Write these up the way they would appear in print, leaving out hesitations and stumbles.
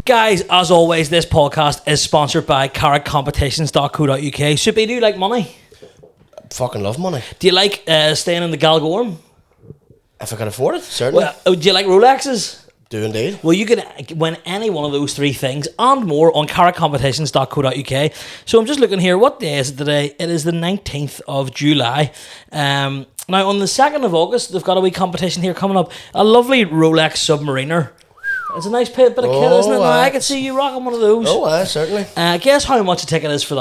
Guys, as always, this podcast is sponsored by carrotcompetitions.co.uk. Soupy, do you like money? Fucking love money. Do you like staying in the Galgorm? If I can afford it, certainly. Well, do you like Rolexes? Do indeed. Well, you can win any one of those three things and more on carrotcompetitions.co.uk. So I'm just looking here. What day is it today? It is the 19th of July. Now, on the 2nd of August, they've got a wee competition here coming up. A lovely Rolex Submariner. It's a nice bit of kit, isn't it? Now, I can see you rocking one of those. Oh, certainly. Guess how much a ticket is for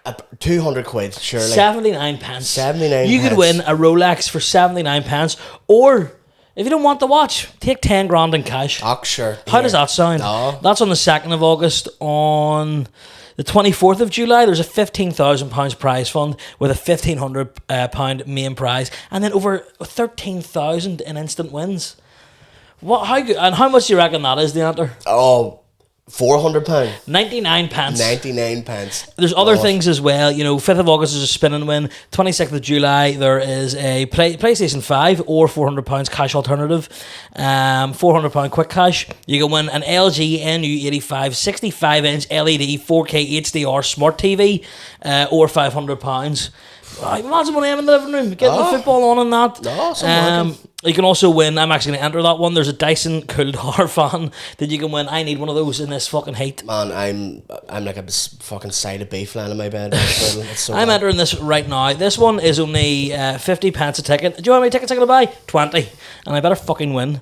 that? 200 quid, surely. 79 pence. 79 You could win a Rolex for 79 pence, or if you don't want the watch, take 10 grand in cash. Oh, sure. How does that sound? No. That's on the 2nd of August. On the 24th of July, there's a £15,000 prize fund with a £1,500 main prize, and then over 13,000 in instant wins. How good? And how much do you reckon that is, the answer? Oh, £400. 99 pence. 99 pence. There's other things as well. 5th of August is a spin and win. 26th of July, there is a PlayStation 5 or £400 cash alternative. £400 quick cash. You can win an LG NU85 65-inch LED 4K HDR smart TV or £500. Imagine when I'm in the living room, getting the football on and that. You can also win, I'm actually going to enter that one, there's a Dyson Cool Tower fan that you can win. I need one of those in this fucking heat. Man, I'm like a fucking side of beef lying in my bed. So I'm entering this right now. This one is only 50 pence a ticket. Do you know how many tickets I'm going to buy? 20. And I better fucking win.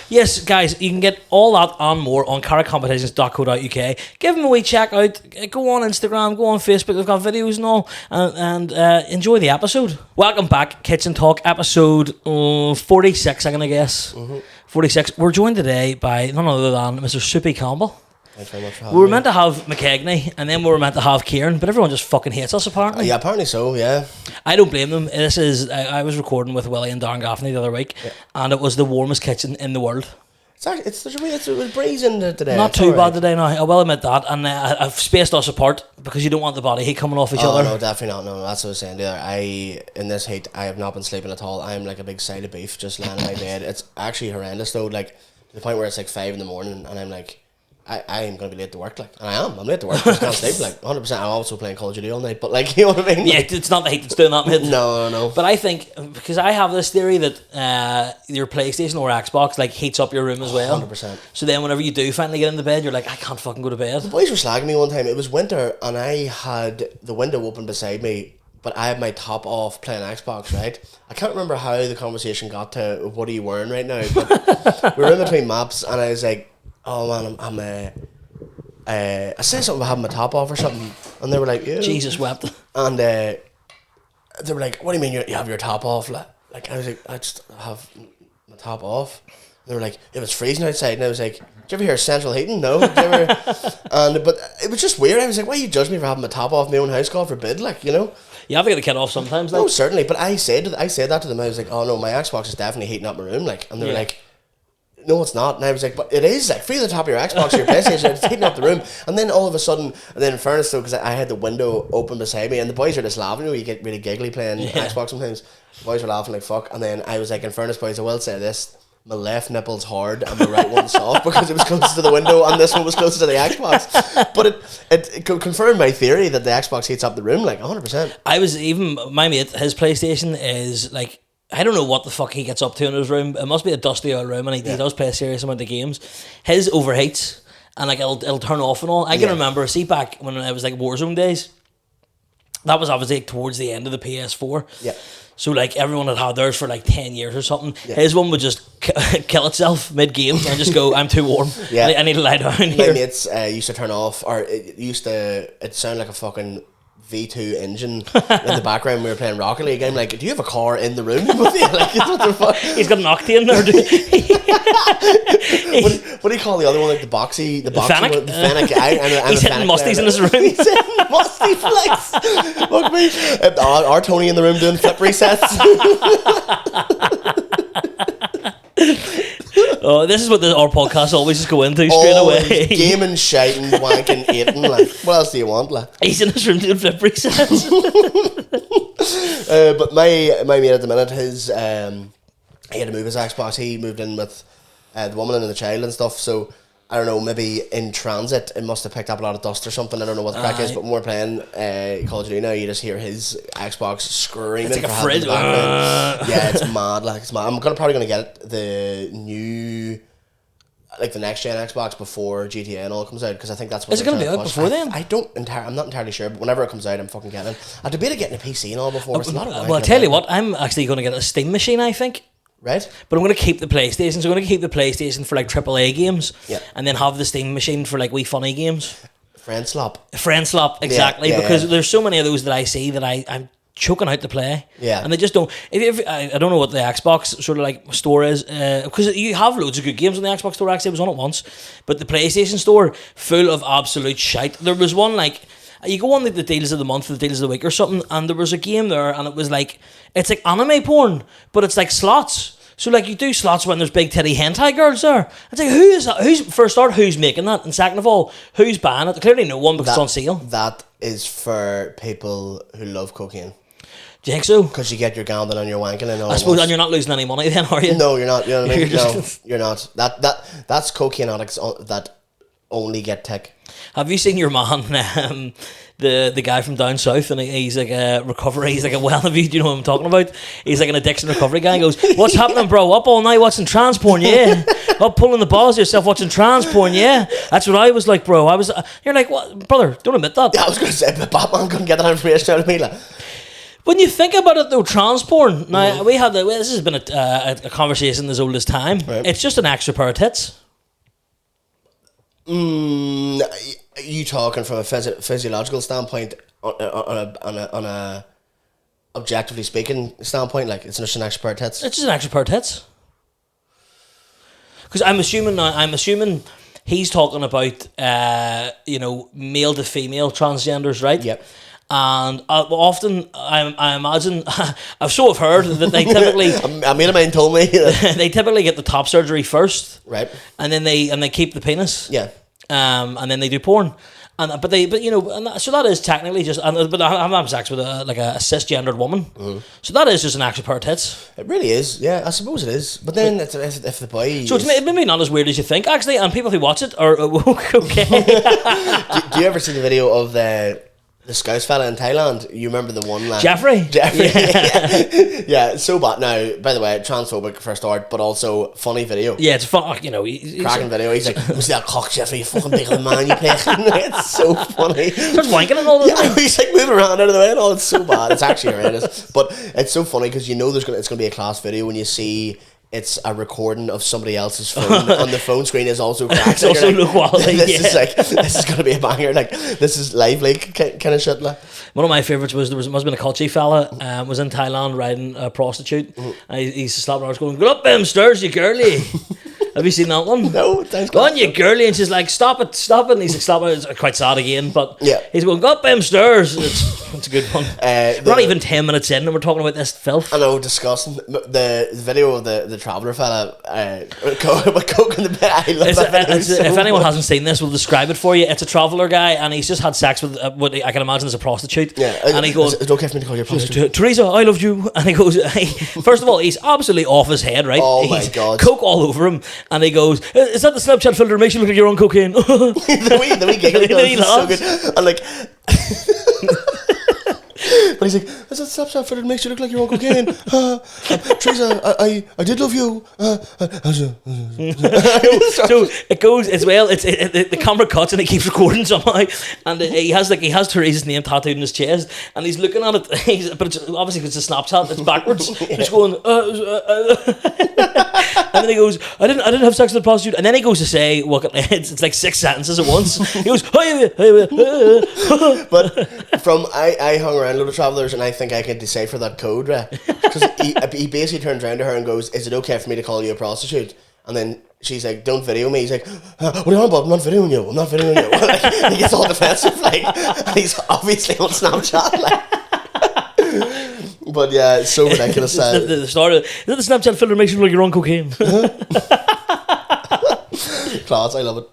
Yes, guys, you can get all that and more on carrotcompetitions.co.uk. Give them a wee check out. Go on Instagram, go on Facebook. They've got videos and all. And enjoy the episode. Welcome back, Kitchen Talk, episode 46, I'm going to guess. 46. We're joined today by none other than Mr. Soupy Campbell. Thanks very much for having We were me. meant to have McKegney, and then we were meant to have Kieran, but everyone just fucking hates us, apparently. Yeah, apparently so, yeah. I don't blame them. This is I was recording with Willie and Darren Gaffney the other week, and it was the warmest kitchen in the world. It's a breeze in there today. Not too bad today, now. I will admit that, and I've spaced us apart because you don't want the body heat coming off each other. No, definitely not. No, that's what I was saying there. In this heat, I have not been sleeping at all. I'm like a big side of beef just lying in my bed. It's actually horrendous though, like to the point where it's like 5 a.m. and I'm like, I am going to be late to work, like, and I'm late to work, I can't sleep, like, 100%. I'm also playing Call of Duty all night, but like, you know what I mean? Yeah, it's not the heat that's doing that, mate. No. But I think, because I have this theory that your PlayStation or Xbox, like, heats up your room as well. 100%. So then whenever you do finally get into bed, you're like, I can't fucking go to bed. The boys were slagging me one time. It was winter, and I had the window open beside me, but I had my top off playing Xbox, right? I can't remember how the conversation got to, what are you wearing right now? But we were in between maps, and I was like, oh man, I said something about having my top off or something, and they were like, yeah. Jesus wept. And they were like, what do you mean you have your top off? Like, I was like, I just have my top off. They were like, it was freezing outside, and I was like, did you ever hear of central heating? No. Did you ever? But it was just weird. I was like, why you judge me for having my top off in my own house? God forbid, like, you know. You have to get the kid off sometimes, like. No, certainly. But I said that to them. I was like, oh no, my Xbox is definitely heating up my room, like. And they were like, no, it's not. And I was like, but it is, like, free the top of your Xbox or your PlayStation, it's heating up the room. And then all of a sudden, and then in fairness though, because I had the window open beside me, and the boys are just laughing. You get really giggly playing Xbox sometimes. The boys were laughing like fuck. And then I was like, in fairness, boys, I will say this: my left nipple's hard and my right one's soft because it was closest to the window and this one was closest to the Xbox. But it confirmed my theory that the Xbox heats up the room, like 100%. My mate, his PlayStation is like, I don't know what the fuck he gets up to in his room. It must be a dusty old room, and he does play a serious amount of games. His overheats, and like it'll turn off and all. I can remember, see, back when it was like Warzone days, that was obviously towards the end of the PS4. Yeah. So like everyone had theirs for like 10 years or something. Yeah. His one would just kill itself mid-game and just go, I'm too warm. Yeah. I need to lie down here. My mates used to turn off, or it sounded like a fucking V2 engine in the background. We were playing Rocket League. I'm like, do you have a car in the room with you? Like, what the fuck? He's got an Octane there. What do you call the other one? Like the Fennec? One? The Fennec. He's hitting musties in his room. He's hitting musty flicks. Fuck me. Our Tony in the room doing flip resets. Oh, this is what our podcast always just go into straight away. Gaming, shiting, wanking, eating. Like, what else do you want? Like? He's in his room doing flip resets. But my mate at the minute, he had to move his Xbox. He moved in with the woman and the child and stuff. So I don't know, maybe in transit it must have picked up a lot of dust or something. I don't know what the crack is, but when we're playing Call of Duty now, you just hear his Xbox screaming. It's like for a help in fridge. the background. Yeah, it's mad. Like it's mad. I'm probably gonna get the new, like the next gen Xbox before GTA and all comes out, because I think that's what is it going to be out before then? I'm not entirely sure, but whenever it comes out, I'm fucking getting it. I debated getting a PC and all before. Well, I'll tell you what, I'm actually going to get a Steam machine, I think. Right. But I'm going to keep the PlayStation. So I'm going to keep the PlayStation for like AAA games. Yeah. And then have the Steam machine for like wee funny games. Friend slop, exactly. Yeah, because there's so many of those that I see that I'm choking out to play. Yeah. And they just don't. I don't know what the Xbox sort of like store is, because you have loads of good games on the Xbox store. Actually, I was on it once, but the PlayStation store full of absolute shite. There was one like. You go on like the deals of the month, the deals of the week or something, and there was a game there, and it was like, it's like anime porn, but it's like slots. So like you do slots when there's big titty hentai girls there. It's like, who is that? Who's, for a start, who's making that? And second of all, who's buying it? Clearly no one, because it's on sale. That is for people who love cocaine. Do you think so? Because you get your gambling and your wanking and all. I suppose, and you're not losing any money then, are you? No, you're not. You know what I mean? You're No, you're not. That's cocaine addicts that only get tick. Have you seen your man, the guy from down south, and he's like a recovery, he's like a well-of-you, do you know what I'm talking about? He's like an addiction recovery guy. He goes, what's happening, bro? Up all night watching trans porn, yeah? Up pulling the balls of yourself watching trans porn, yeah? That's what I was like, bro. You're like, what, brother, don't admit that. Yeah, I was going to say, but Batman couldn't get that information out of me. Like. When you think about it though, trans porn, now this has been a conversation as old as time. Right. It's just an extra pair of tits. Are you talking from a physiological standpoint, on a objectively speaking standpoint? Like it's just an extra pair of tits. It's just an extra pair of tits. Because I'm assuming he's talking about male to female transgenders, right? Yep. And often I imagine I've heard that they typically a mate of mine told me they typically get the top surgery first, right? And then they keep the penis, yeah. And then they do porn, so that is technically just. But I'm having sex with a cisgendered woman, so that is just an extra pair of tits. It really is, yeah. I suppose it is, but then if the boy, so it's maybe not as weird as you think, actually. And people who watch it are okay. do you ever see the video of the Scouse fella in Thailand? You remember the one lad? Jeffrey? Yeah, it's so bad. Now, by the way, transphobic for a start, but also funny video. Yeah, it's fun. Cracking video. He's like, "Was that cock, Jeffrey? You fucking big man, you play." It's so funny. Starts wanking and all the time. He's like moving around out of the way and all. It's so bad. It's actually horrendous. But it's so funny because you know it's gonna be a class video when you see it's a recording of somebody else's phone on the phone screen is also cracked. It's also low quality. This is gonna be a banger. Like this is lively kind of shit. Like. One of my favourites was must have been a culture fella was in Thailand riding a prostitute. And he's slapping her going, "Go up them stairs, you girly." Have you seen that one? No, go on, you girly, and she's like, "Stop it!" And he's like, "Stop it!" It's quite sad again, but yeah, he's going, "Go up them stairs." It's a good one. We're not even 10 minutes in, and we're talking about this filth. I know, disgusting. The video of the traveller fella with coke in the bed. I love that video. If anyone hasn't seen this, we'll describe it for you. It's a traveller guy, and he's just had sex with what I can imagine is a prostitute. Yeah, and he goes, "It's okay for me to call you a prostitute." Teresa, I loved you. And he goes, first of all, he's absolutely off his head, right? Oh he's my God. Coke all over him, and he goes, "Is that the Snapchat filter? Makes you look like you're on cocaine." the wee giggle is so good. And like, but he's like, "Is that Snapchat filter? Makes you look like you're on cocaine." Teresa, I did love you. So it goes as well. The camera cuts and it keeps recording somehow, and he has Teresa's name tattooed in his chest, and he's looking at it. But it's obviously because it's a Snapchat, it's backwards. He's going, and then he goes, "I didn't have sex with a prostitute," and then he goes to say, "Well, it's like 6 sentences at once." He goes, but I hung around a lot of travellers, and I think I can decipher that code, right? Because he basically turns around to her and goes, "Is it okay for me to call you a prostitute?" And then she's like, "Don't video me." He's like, "What are you on about? I'm not videoing you. I'm not videoing you." Like, he gets all defensive, like, and he's obviously on Snapchat, like. But yeah, it's so ridiculous. The start of, is that the Snapchat filter makes you look like you're on cocaine? Class, I love it.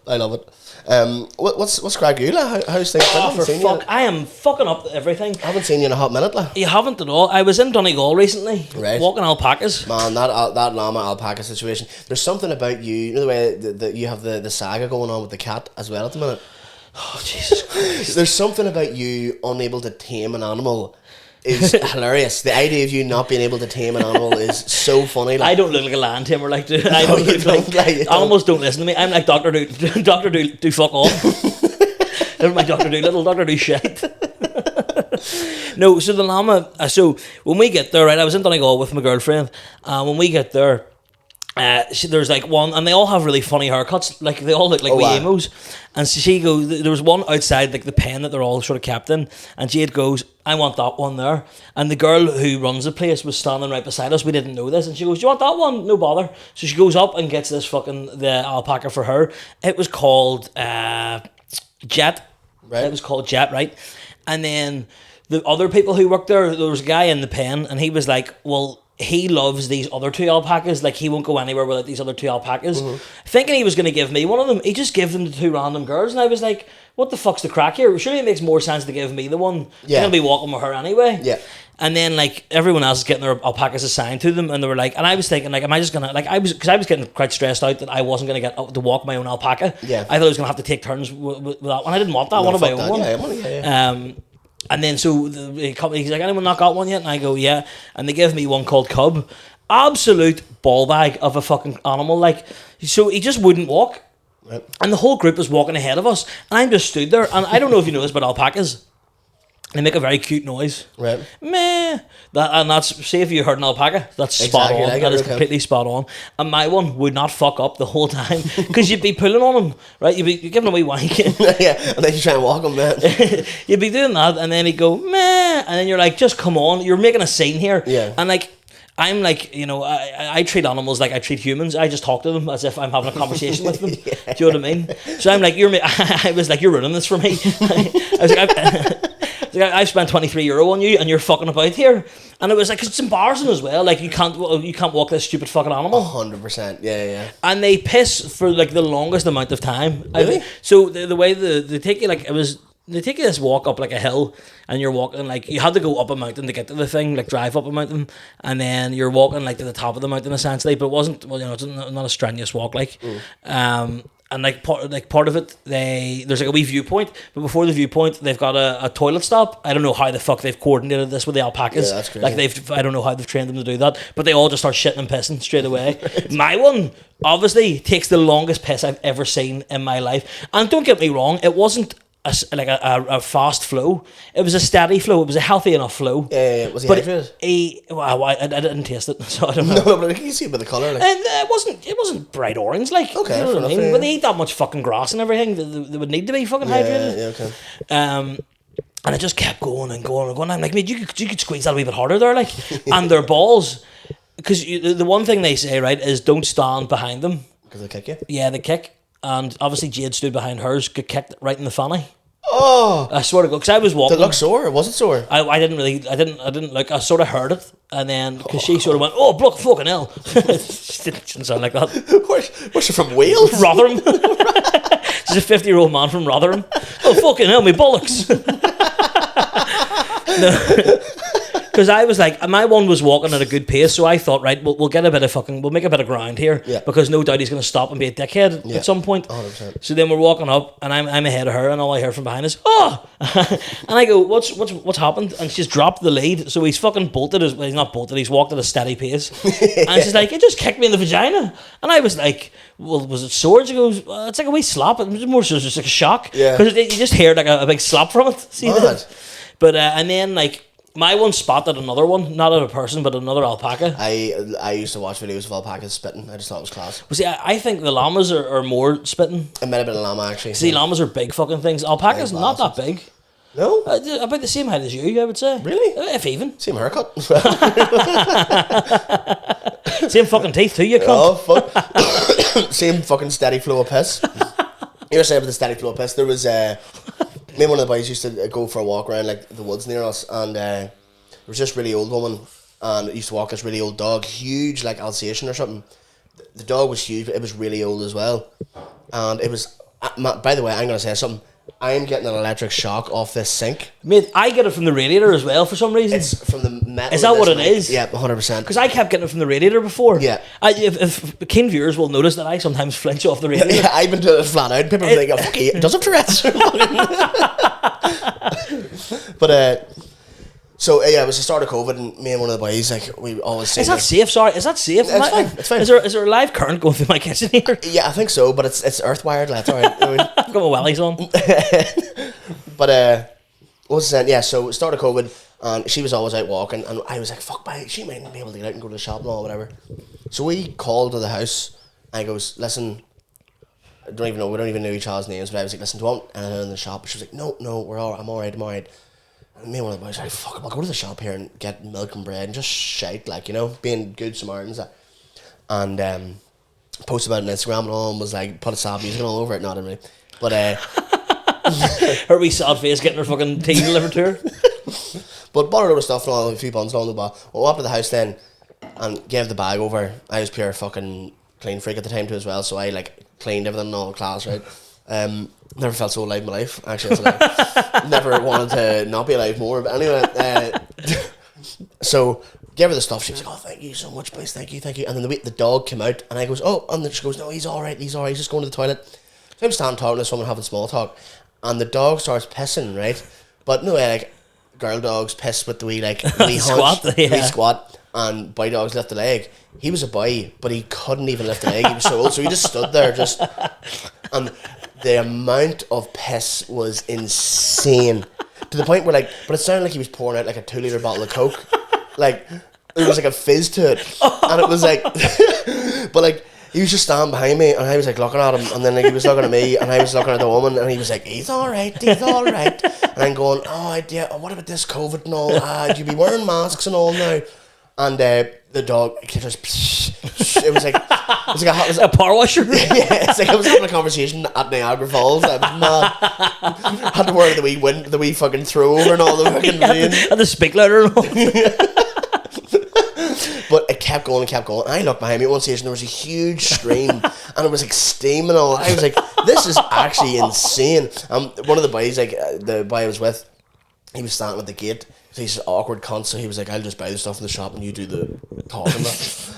What's crack you, like? How's things? Oh, for fuck! I am fucking up everything. I haven't seen you in a hot minute, like. You haven't at all. I was in Donegal recently, right, walking alpacas. Man, that llama alpaca situation. There's something about you know the way that you have the saga going on with the cat as well at the minute. Oh Jesus Christ! There's something about you unable to tame an animal. Is hilarious. The idea of you not being able to tame an animal is so funny. Like. I don't look like a land tamer. Like, I don't look like animals don't listen to me. I'm like Doctor Do fuck off. Never mind Doctor Do shit. No, so the llama. So when we get there, right? I was in Donegal with my girlfriend. When we get there. There's like one, and they all have really funny haircuts. Like they all look like wee emos. And so she goes, there was one outside like the pen that they're all sort of kept in, and Jade goes, I want that one there. And the girl who runs the place was standing right beside us. We didn't know this, and she goes, do you want that one? No bother. So she goes up and gets this the alpaca for her. It was called Jet. Right. It was called Jet, right? And then the other people who worked there was a guy in the pen, and he was like, well, he loves these other two alpacas. Like, he won't go anywhere without these other two alpacas. Thinking he was going to give me one of them, he just gave them to two random girls. And I was like, what the fuck's the crack here? Surely it makes more sense to give me the one. Yeah. I'm going to be walking with her anyway. Yeah. And then, like, everyone else is getting their alpacas assigned to them. And they were like, and I was thinking, like, am I just going to, like, because I was getting quite stressed out that I wasn't going to get to walk my own alpaca. Yeah. I thought I was going to have to take turns with that one. I didn't want that. I wanted my own one. Yeah. And then so he's like, anyone not got one yet? And I go, yeah. And they give me one called Cub. Absolute ball bag of a fucking animal. Like, so he just wouldn't walk. Right. And the whole group was walking ahead of us. And I just stood there. And I don't know if you know this about alpacas. They make a very cute noise. Right. Meh. That's, say if you heard an alpaca, that's spot on. Like that is completely spot on. And my one would not fuck up the whole time. Because you'd be pulling on him, right? You're giving him a wee wank. Yeah, and then you try and walk him, man. You'd be doing that, and then he'd go, meh. And then you're like, just come on. You're making a scene here. Yeah. And like, I'm like, you know, I treat animals like I treat humans. I just talk to them as if I'm having a conversation with them. Yeah. Do you know what I mean? So I'm like, I was like, you're ruining this for me. I was like, I've spent €23 on you, and you're fucking about here. And it was like, it's embarrassing as well. Like, you can't walk this stupid fucking animal. 100%. Yeah. And they piss for like the longest amount of time. Really? So the way they take you, like, they take you this walk up like a hill, and you're walking like you had to go up a mountain to get to the thing, like drive up a mountain, and then you're walking like to the top of the mountain essentially. But it wasn't, well, you know, it's not a strenuous walk like. And like part of it, there's like a wee viewpoint, but before the viewpoint, they've got a toilet stop. I don't know how the fuck they've coordinated this with the alpacas. Yeah, that's crazy. Like I don't know how they've trained them to do that, but they all just start shitting and pissing straight away. Right. My one obviously takes the longest piss I've ever seen in my life, and don't get me wrong, it wasn't a fast flow. It was a steady flow. It was a healthy enough flow. Was he hydrated? I didn't taste it, so I don't know. No, but you can see it by the colour. Like. And it wasn't bright orange, like. Okay, you know what I mean? Yeah. When they eat that much fucking grass and everything, they would need to be fucking hydrated. Yeah, okay. And it just kept going and going and going. I'm like, mate, you could squeeze that a wee bit harder there, like. And their balls, because the one thing they say, right, is don't stand behind them. Because they kick you? Yeah, they kick. And obviously Jade stood behind hers, got kicked right in the fanny. Oh! I swear to God, because I was walking. Did it look sore, or was it sore? I didn't look. I sort of heard it, and then because she sort of went, "Oh, block, fucking hell!" She didn't sound like that. Where's she from? Wales? Rotherham. She's a 50-year-old man from Rotherham. Oh, fucking hell, me bollocks! No. Because I was like, my one was walking at a good pace, so I thought, right, we'll get a bit of we'll make a bit of ground here, because no doubt he's going to stop and be a dickhead at some point. 100%. So then we're walking up, and I'm ahead of her, and all I hear from behind is, oh! And I go, what's happened? And she's dropped the lead, so he's fucking bolted, he's not bolted, he's walked at a steady pace. And she's like, it just kicked me in the vagina. And I was like, well, was it sore? She goes, it's like a wee slap, it was more so just like a shock. Because you just hear like a big slap from it. See that? But, and then like, my one spotted another one, not at a person, but another alpaca. I used to watch videos of alpacas spitting. I just thought it was class. Well, see, I think the llamas are more spitting. It might have been a llama, actually. See, llamas are big fucking things. Alpacas not that big. No? About the same height as you, I would say. Really? If even. Same haircut. Same fucking teeth too, you cunt. Oh, fuck. Same fucking steady flow of piss. You were saying about the steady flow of piss. There was... me and one of the boys used to go for a walk around like the woods near us, and there was this really old woman, and it used to walk this really old dog, huge, like Alsatian or something. The dog was huge, but it was really old as well. and it was. By the way, I'm gonna say something. I am getting an electric shock off this sink. Mate, I get it from the radiator as well for some reason. It's from the metal. Is that what it is? Yeah, 100%. Because I kept getting it from the radiator before. Yeah. If keen viewers will notice that I sometimes flinch off the radiator. Yeah, I've been doing it flat out. People think, oh, fuck it does have Tourette's. But, so, yeah, it was the start of COVID, and me and one of the boys, like, we always say... Is that safe? Sorry, is that safe? It's fine, it's fine. Is there a live current going through my kitchen here? Yeah, I think so, but it's earth wired, like, it's alright. I've got my wellies on. But, what was I saying? Yeah, so, start of COVID, and she was always out walking, and I was like, fuck, she might be able to get out and go to the shop and all, whatever. So we called to the house, and I goes, listen... we don't even know each other's names, but I was like, listen, do you want anything in the shop? She was like, no, I'm alright. And me and one of the boys were like, fuck, I'll go to the shop here and get milk and bread and just shite, like, you know, being good Samaritans. And posted about it on Instagram and all, and was like, put a sad music all over it, not really. But, her wee sad face getting her fucking tea delivered to her. But bought a load of stuff and all, a few buns along the bar. Well, up to the house then, and gave the bag over. I was pure fucking clean freak at the time too as well, so I, like, cleaned everything in all the class, right? Never felt so alive in my life, actually. Never wanted to not be alive more, but anyway, so gave her the stuff. She was like, oh, thank you so much, please, thank you. And then the dog came out, and I goes, oh, and then she goes, no, he's alright, he's just going to the toilet. So I'm standing talking to someone, having small talk, and the dog starts pissing, right? But no way, like, girl dogs piss with the wee, like, wee squat, hunch, wee squat, and boy dogs lift the leg. He was a boy, but he couldn't even lift the leg. He was so old, so he just stood there, and the amount of piss was insane, to the point where, like, but it sounded like he was pouring out like a 2-litre bottle of Coke, like there was like a fizz to it, and it was like, but like he was just standing behind me, and I was like looking at him, and then like, he was looking at me, and I was looking at the woman, and he was like, he's alright, and I'm going, oh yeah, what about this COVID and all? You be wearing masks and all now? And the dog just it was like a power washer. Yeah, it's like I was having a conversation at Niagara Falls. I was mad. Had to wear the wee fucking throw over and all the fucking rain. And the speak louder and all. But it kept going. And I looked behind me at one station, there was a huge stream, and it was like steaming and all. I was like, this is actually insane. One of the boys, like the boy I was with, he was standing at the gate. So he's an awkward cunt, so he was like, I'll just buy the stuff in the shop and you do the talking.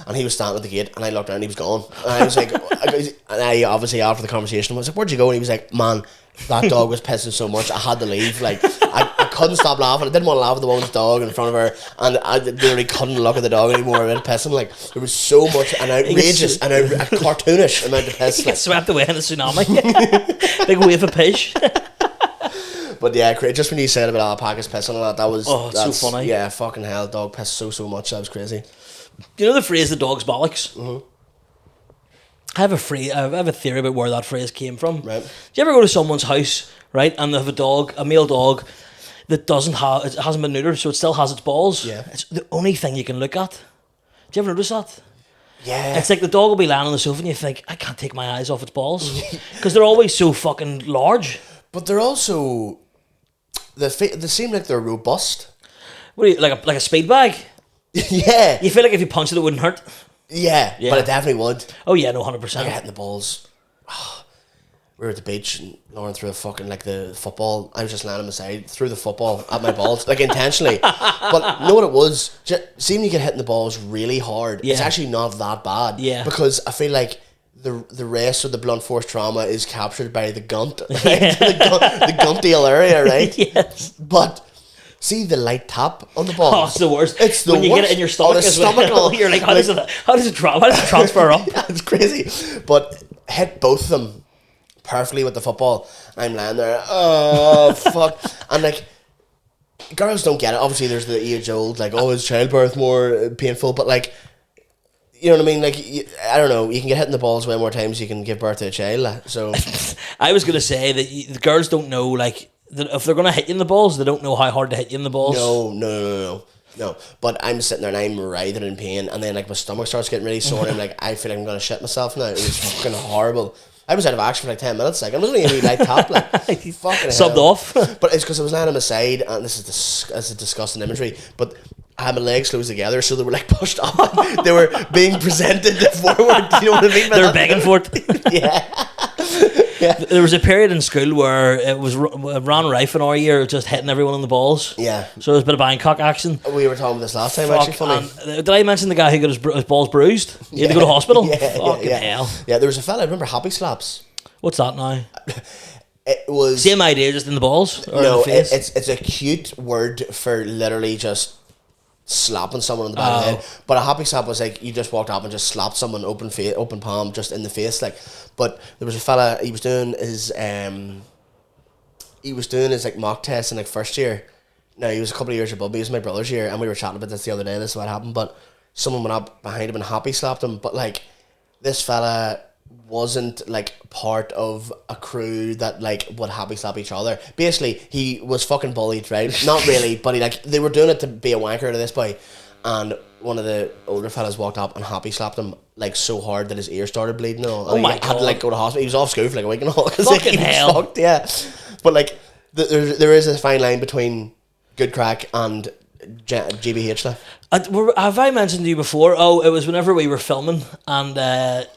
And he was standing at the gate, and I looked around and he was gone. And I was like, and I obviously after the conversation was like, where'd you go? And he was like, man, that dog was pissing so much, I had to leave. Like, I couldn't stop laughing. I didn't want to laugh at the woman's dog in front of her, and I literally couldn't look at the dog anymore about pissing. Like, there was so much, an outrageous, a cartoonish amount of piss. He gets swept away in a tsunami. Big wave of piss. But yeah, just when you said about alpacas pissing and that was... Oh, it's so funny. Yeah, fucking hell, dog pissed so much, that was crazy. Do you know the phrase, the dog's bollocks? Mm-hmm. I have a theory about where that phrase came from. Right. Do you ever go to someone's house, right, and they have a male dog that it hasn't been neutered, so it still has its balls? Yeah. It's the only thing you can look at. Do you ever notice that? Yeah. It's like the dog will be lying on the sofa and you think, I can't take my eyes off its balls. Because they're always so fucking large. But they're also... They seem like they're robust. What are you, like a speed bag? Yeah. You feel like if you punched it would not hurt? Yeah, but it definitely would. Oh yeah, no, 100%. Like hitting the balls. We were at the beach and Lauren threw the football. I was just landing beside, threw the football at my balls, like intentionally. But you know what it was? See when you get hitting the balls really hard, it's actually not that bad. Yeah. Because I feel like the rest of the blunt force trauma is captured by the gunt, right? the guntial area, right? Yes. But see the light tap on the ball. Oh, it's the worst. It's the when worst. you get it in your stomach as well. You're like, how does it transfer up? Yeah, it's crazy. But hit both of them perfectly with the football. I'm lying there. Oh fuck! And like, girls don't get it. Obviously, there's the age old like, oh, is childbirth more painful? But like, you know what I mean? Like, I don't know. You can get hit in the balls way more times you can give birth to a child. So, I was gonna say that the girls don't know, like, that if they're gonna hit you in the balls, they don't know how hard to hit you in the balls. No. But I'm sitting there and I'm writhing in pain, and then like my stomach starts getting really sore, and I'm like, I feel like I'm gonna shit myself now. It was fucking horrible. I was out of action for like 10 minutes. Like, I was only a wee light tap, like, fucking subbed hell. off. But it's because I was lying on my side, and this is a disgusting imagery, but I had my legs closed together, so they were like pushed up. They were being presented forward. You know what I mean? They're begging for it. Yeah. There was a period in school where it was ran rife in our year, just hitting everyone in the balls. Yeah. So there was a bit of Bangkok action. We were talking about this last time, actually, funny. Did I mention the guy who got his balls bruised? He had to go to hospital? Fucking hell. Yeah, there was a fella, I remember Happy Slaps. What's that now? It was... Same idea, just in the balls? Or no, in the face? it's a cute word for literally just slapping someone on the back of the head. But a Happy Slap was like, you just walked up and just slapped someone open palm, just in the face, like. But there was a fella, he was doing his like mock test in like first year. Now, he was a couple of years above me. He was my brother's year, and we were chatting about this the other day. This is what happened. But someone went up behind him and Happy slapped him. But like, this fella wasn't like part of a crew that like would Happy slap each other. Basically, he was fucking bullied, right? Not really, but they were doing it to be a wanker to this boy. And one of the older fellas walked up and Happy slapped him like so hard that his ear started bleeding and all. Oh and my he God. had to like go to hospital. He was off school for like a week and all. Fucking hell. Fucked, yeah. But like, there is a fine line between good crack and GBH. Have I mentioned to you before? Oh, it was whenever we were filming and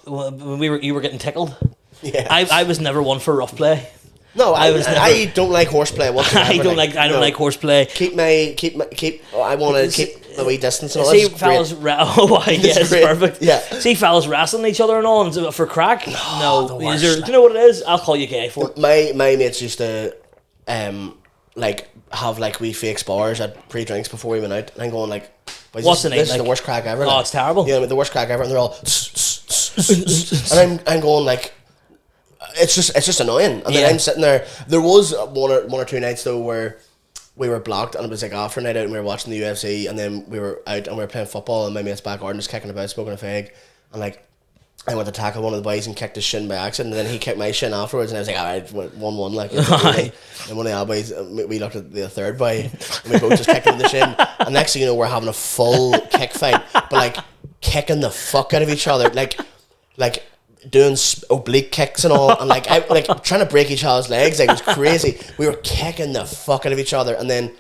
when you were getting tickled. Yeah. I was never one for rough play. No, I don't like horseplay whatsoever. I don't like horseplay. I want to keep the wee distance and all. See fellas, yes, perfect. Yeah. See fellas wrestling each other and all, and for crack. No, the do worst. you know what it is? I'll call you gay for it. My mates used to, like have like wee fake spars at pre-drinks before we went out. And I'm going like, what's the name? This is the worst crack ever. Oh, it's terrible. Yeah, the worst crack ever, and they're all, and I'm going like. It's just annoying, and then I'm sitting there. There was one or two nights though where we were blocked, and it was like after a night out, and we were watching the UFC, and then we were out and we were playing football, and my mate's back garden just kicking about, smoking a fag, and like I went to tackle one of the boys and kicked his shin by accident, and then he kicked my shin afterwards, and I was like, alright, 1-1, like. And one of the other boys, we looked at the third boy, and we both just kicked him in the shin, and next thing you know, we're having a full kick fight, but like kicking the fuck out of each other, like. Doing oblique kicks and all, and like trying to break each other's legs, like it was crazy. We were kicking the fuck out of each other, and then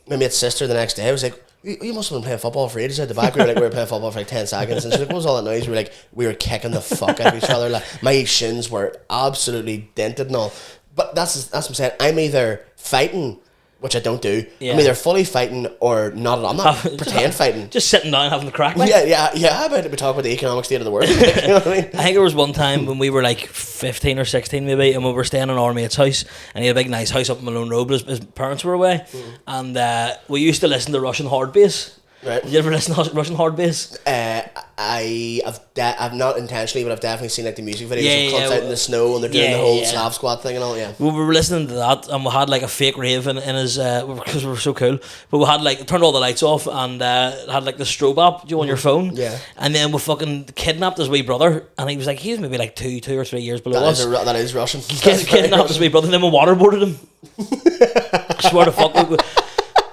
my mate's sister the next day was like, "You must have been playing football for ages at the back." We were playing football for like 10 seconds, and she's like, "What was all that noise?" We were kicking the fuck out of each other. Like my shins were absolutely dented and all. But that's what I'm saying. I'm either fighting, which I don't do. Yeah. I'm either fully fighting or not at all. I'm not pretend fighting. Just sitting down having the crack. Like. Yeah. How about we talk about the economic state of the world? You know what I mean? I think there was one time when we were like 15 or 16 maybe, and we were staying in our mate's house, and he had a big nice house up in Malone Road, but his parents were away, and we used to listen to Russian hard bass. Right. Did you ever listen to Russian hard bass? I've not intentionally, but I've definitely seen like the music videos of cunts out in the snow and they're doing the whole Slav squad thing and all. Yeah, we were listening to that, and we had like a fake rave in his because we were so cool. But we had like turned all the lights off and had like the strobe app on your phone. Yeah, and then we fucking kidnapped his wee brother, and he was like, he's maybe like two or 3 years below us. That is Russian. Kidnapped his wee brother, and then we waterboarded him. I swear to fuck.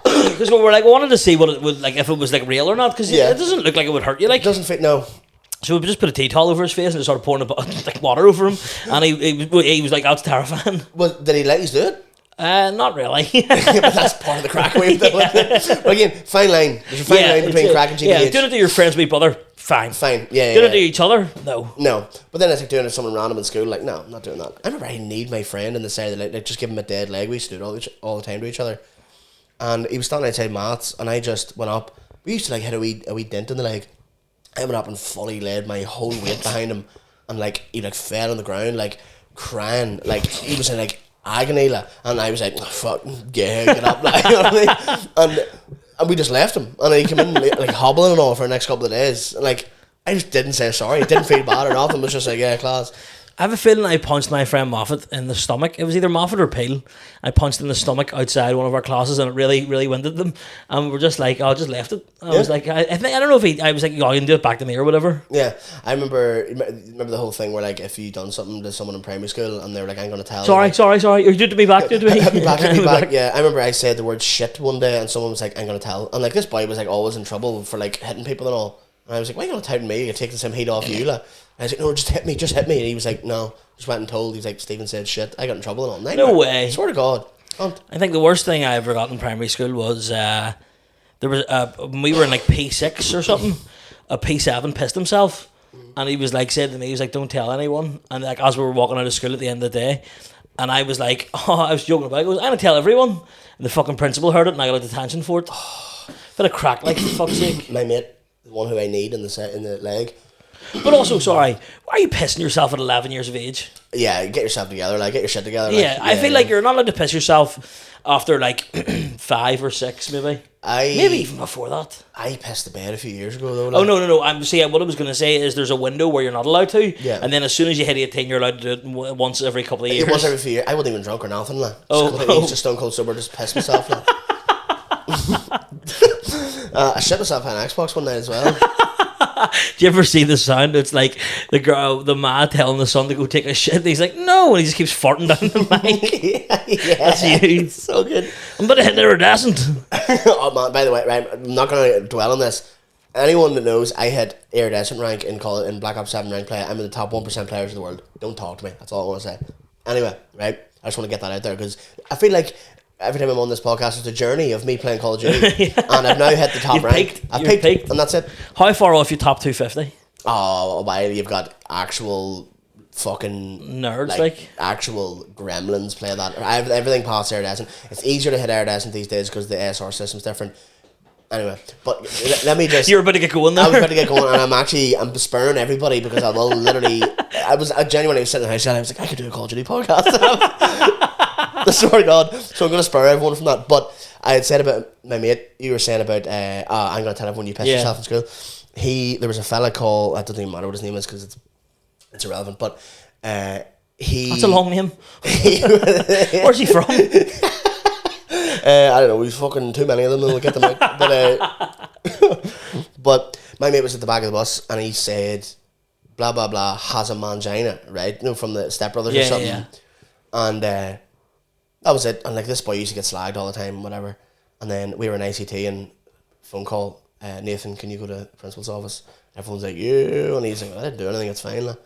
Because we were like, we wanted to see what it would like, if it was like real or not, because it doesn't look like it would hurt you. Like, it doesn't fit. No. So we just put a tea towel over his face and just started pouring like water over him, and he was like, "That's terrifying." Well, did he let you do it? Not really. Yeah, but that's part of the crack wave. Though. Well, again, fine line. There's a fine line between crack and GBH. Yeah, doing it to your friend's wee brother, fine. Yeah. Doing it to each other, no. But then it's like doing it to someone random in school. Like, no, I'm not doing that. I remember I need my friend on the side of the like just give him a dead leg. We used to do it all the time to each other. And he was standing outside maths, and I just went up. We used to like hit a wee dent in the leg. I went up and fully laid my whole weight behind him, and like he like fell on the ground, like crying, like he was in like agony, like, and I was like, oh, "Fuck, get up!" Like, you know what I mean? And we just left him, and he came in like hobbling and all for the next couple of days. And, like I just didn't say sorry. It didn't feel bad or nothing. It was just like, yeah, class. I have a feeling I punched my friend Moffat in the stomach. It was either Moffat or Peel. I punched in the stomach outside one of our classes, and it really, really winded them. And we were just like, I just left it. I was like, I don't know if I was like, oh, you can do it back to me or whatever. Yeah, I remember the whole thing where like if you done something to someone in primary school and they were like, I'm going to tell. Sorry, you did to me back, did to me. Hit me back. Yeah, I remember I said the word shit one day, and someone was like, I'm going to tell. And like this boy was like always in trouble for like hitting people and all. And I was like, why are you going to tell me? You're taking some heat off you, like. I was like, no, just hit me. And he was like, no. Just went and told. He was like, Stephen said shit. I got in trouble and all. No way. I swear to God. I think the worst thing I ever got in primary school was there was when we were in like P6 or something. A P7 pissed himself. and he was like, said to me, he was like, don't tell anyone. And like, as we were walking out of school at the end of the day, and I was like, I was joking about it. I goes, I'm gonna tell everyone. And the fucking principal heard it, and I got a detention for it. Bit of crack, like, for fuck's sake. My mate, the one who I need in the leg. But also, sorry, why are you pissing yourself at 11 years of age? Yeah, get yourself together, like, get your shit together. Yeah, I feel like you're not allowed to piss yourself after like 5 or 6, maybe. Maybe even before that. I pissed the bed a few years ago, though. Like. Oh, no. I'm saying, what I was going to say is there's a window where you're not allowed to. Yeah. And then as soon as you hit 18, you're allowed to do it once every couple of years. Once every few years. I wasn't even drunk or nothing, like. Just stone cold sober, just pissed myself, like. I shit myself on an Xbox one night as well. Do you ever see the sound? It's like the ma telling the son to go take a shit. He's like, no, and he just keeps farting down the mic. Yeah, that's you. It's so good. I'm about to hit Iridescent. Oh man! By the way, right, I'm not going to dwell on this. Anyone that knows, I hit Iridescent rank in Black Ops 7 rank play. I'm in the top 1% players in the world. Don't talk to me. That's all I want to say. Anyway, right, I just want to get that out there because I feel like every time I'm on this podcast, it's a journey of me playing Call of Duty, yeah. And I've now hit the top rank. I've peaked, and that's it. How far off you top 250? Oh, well, you've got actual fucking nerds, like actual gremlins play that. I have everything past Iridescent. It's easier to hit Iridescent these days because the ASR system's different. Anyway, but let me just. You're about to get going there. I was about to get going, and I'm spurring everybody because I will literally. I genuinely was sitting in the house and I was like, I could do a Call of Duty podcast. I swear to God. So I'm going to spur everyone from that. But I had said about my mate, you were saying about, I'm going to tell everyone you pissed yourself in school. There was a fella called, it doesn't even matter what his name is because it's irrelevant, but he... That's a long name. Where's he from? I don't know, he's fucking too many of them and we'll get them out. But my mate was at the back of the bus and he said, blah, blah, blah, has a mangina, right? You know, from the Step Brothers or something. Yeah. And that was it. And like this boy used to get slagged all the time, whatever. And then we were in ICT and phone call, Nathan, can you go to the principal's office? Everyone's like, yeah. And he's like, I didn't do anything, it's fine. Like.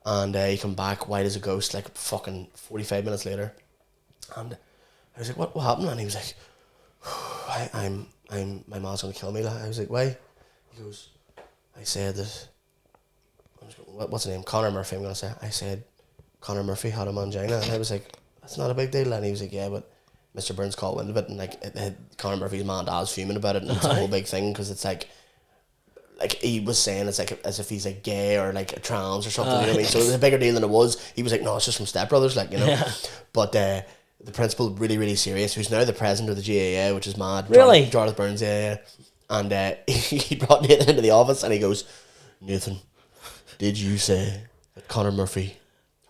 And he come back white as a ghost, like fucking 45 minutes later. And I was like, what happened? And he was like, my mom's gonna kill me. Like. I was like, why? He goes, I said that, what's the name? Connor Murphy, I'm gonna say. I said, Connor Murphy had a mangina. And I was like, that's not a big deal. And he was like, yeah, but Mr. Burns caught wind of it. And like, Connor Murphy's mom and dad's fuming about it. And it's a whole big thing because it's like he was saying it's like as if he's like gay or like a trans or something. You know what I mean? So it was a bigger deal than it was. He was like, no, it's just from Step Brothers, like, you know. Yeah. But the principal, really, really serious, who's now the president of the GAA, which is mad. Really? Jonathan Burns, yeah. And he brought Nathan into the office and he goes, Nathan, did you say that Connor Murphy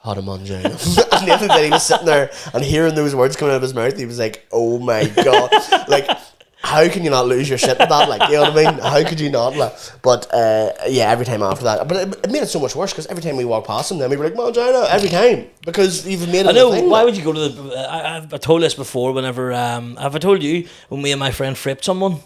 had a mangina? And Nathan said he was sitting there and hearing those words coming out of his mouth, he was like, oh my God. Like, how can you not lose your shit with that? Like, you know what I mean? How could you not? Like, but yeah, every time after that. But it made it so much worse because every time we walk past him, then we were like, mangina, every time. Because you've made it I know, a thing. Why would you go to the... I've told this before whenever... have I told you when me and my friend fripped someone?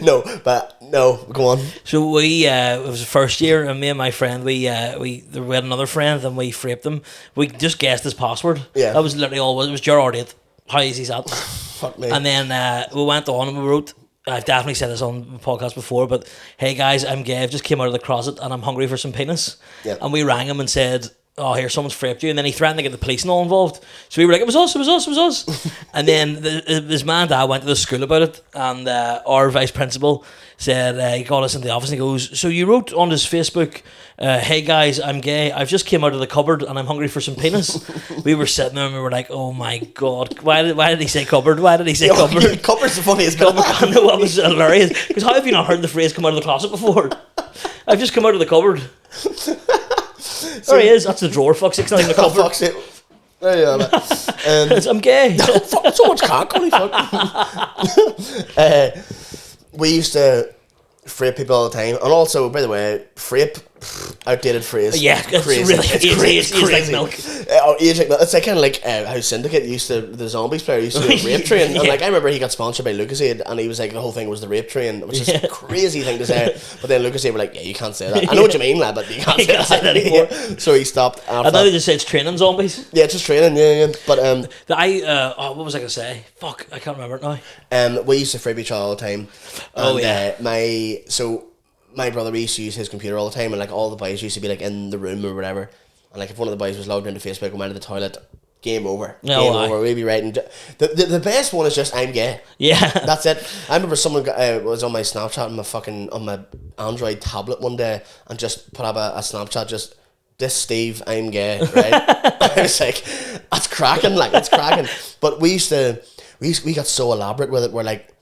No, go on. So we it was the first year and me and my friend we had another friend and we frapped him. We just guessed his password. Yeah, that was literally all it was. Gerard8. How easy is that? Fuck me. And then we went on and we wrote, I've definitely said this on the podcast before, but hey guys, I'm gay, I've just came out of the closet and I'm hungry for some penis. Yep. And we rang him and said, oh, here, someone's frapped you. And then he threatened to get the police and all involved. So we were like, it was us. And then his man and dad went to the school about it. And our vice principal said, he called us into the office and he goes, so you wrote on his Facebook, hey guys, I'm gay. I've just came out of the cupboard and I'm hungry for some penis. We were sitting there and we were like, oh my God. Why did he say cupboard? Why did he say cupboard? Cupboard's the funniest bit. I know, that was hilarious. Because how have you not heard the phrase come out of the closet before? I've just come out of the cupboard. There he is. That's the drawer. Fuck's sake, it's not even the cupboard. Fuck's it. There you are. I'm gay. Fuck, so much cock. Holy fuck. We used to frape people all the time, and also, by the way, frape, outdated phrase. Yeah, it's crazy. Really, it's crazy. Like milk. Age like milk. It's like kind of like how Syndicate used to, the Zombies player used to do a rape train. Yeah. And like I remember he got sponsored by Lucasade, and he was like, the whole thing was the rape train, which is a crazy thing to say. But then Lucasade were like, yeah, you can't say that. I know what you mean, lad, but you can't say that anymore. So he stopped. I know they just say it's training zombies. Yeah, it's just training. Yeah. But what was I gonna say? Fuck, I can't remember it now. We used to frape each other all the time. And, oh yeah. my brother, we used to use his computer all the time, and like all the boys used to be like in the room or whatever, and like if one of the boys was logged into Facebook and went to the toilet, game over. No, game over. We'd be writing. The best one is just I'm gay. Yeah, that's it. I remember someone was on my Snapchat on my Android tablet one day and just put up a Snapchat just. This Steve, I'm gay, right? I was like, that's cracking, like it's cracking. But we got so elaborate with it. Where like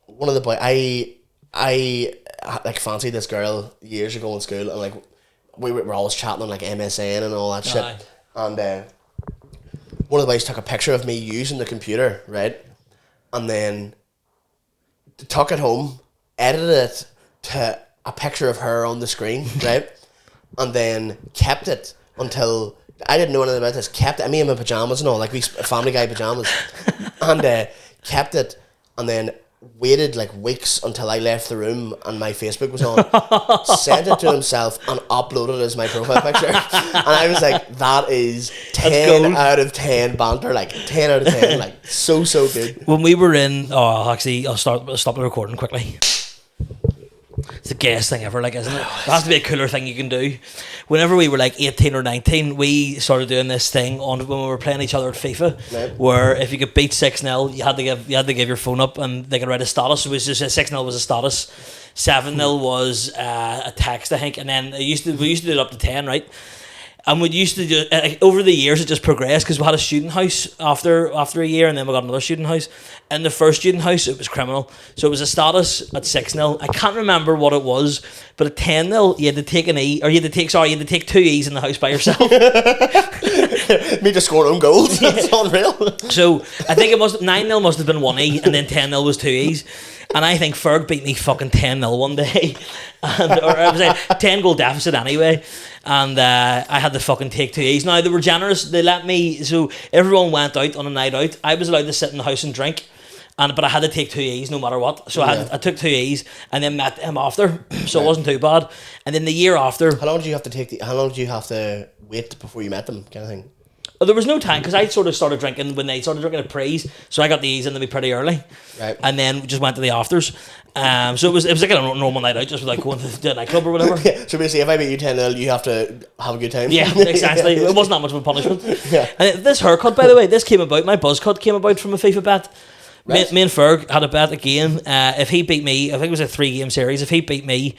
one of the boys, I like fancied this girl years ago in school, and like we were always chatting on like MSN and all that shit. And one of the boys took a picture of me using the computer, right? And then took it home, edited it to a picture of her on the screen, right? And then kept it until I didn't know anything about this. Kept it, me in my pajamas and all, like we Family Guy pajamas, and kept it, and then waited like weeks until I left the room and my Facebook was on. Sent it to himself and uploaded it as my profile picture, and I was like, that is 10 out of 10 banter, like 10 out of 10, like so good. When we were in, actually, I'll stop the recording quickly. It's the gayest thing ever, like, isn't it? It has to be a cooler thing you can do. Whenever we were like 18 or 19, we started doing this thing on when we were playing each other at FIFA, right. Where if you could beat 6-0, you had to give your phone up and they could write a status. It was just 6-0 was a status, 7-0 was a text, I think, and then we used to do it up to 10, right? And we used to do over the years. It just progressed because we had a student house after a year, and then we got another student house. In the first student house, it was criminal. So it was a status at 6-0. I can't remember what it was, but at 10-0, you had to take an E, or you had to take 2 E's in the house by yourself. Me just scoring own goals. That's unreal. So I think 9-0 must have been 1 E, and then 10-0 was 2 E's. And I think Ferg beat me fucking 10-0 one day. Or I was like 10 goal deficit anyway. And I had to fucking take 2 E's. Now, they were generous. They let me, so everyone went out on a night out. I was allowed to sit in the house and drink. But I had to take 2 E's no matter what. So I took 2 E's and then met him after. So it wasn't too bad. And then the year after. How long did you have to wait before you met them, kind of thing? There was no time because I sort of started drinking when they started drinking at prees, so I got the E's in them pretty early, right? And then we just went to the afters. So it was like a normal night out, just like going to the nightclub or whatever. Yeah. So basically, if I beat you 10-0, you have to have a good time. Yeah, exactly. It wasn't that much of a punishment. Yeah. And this haircut, by the way, this came about. My buzz cut came about from a FIFA bet. Right. Me and Ferg had a bet again. If he beat me, I think it was a 3-game series. If he beat me,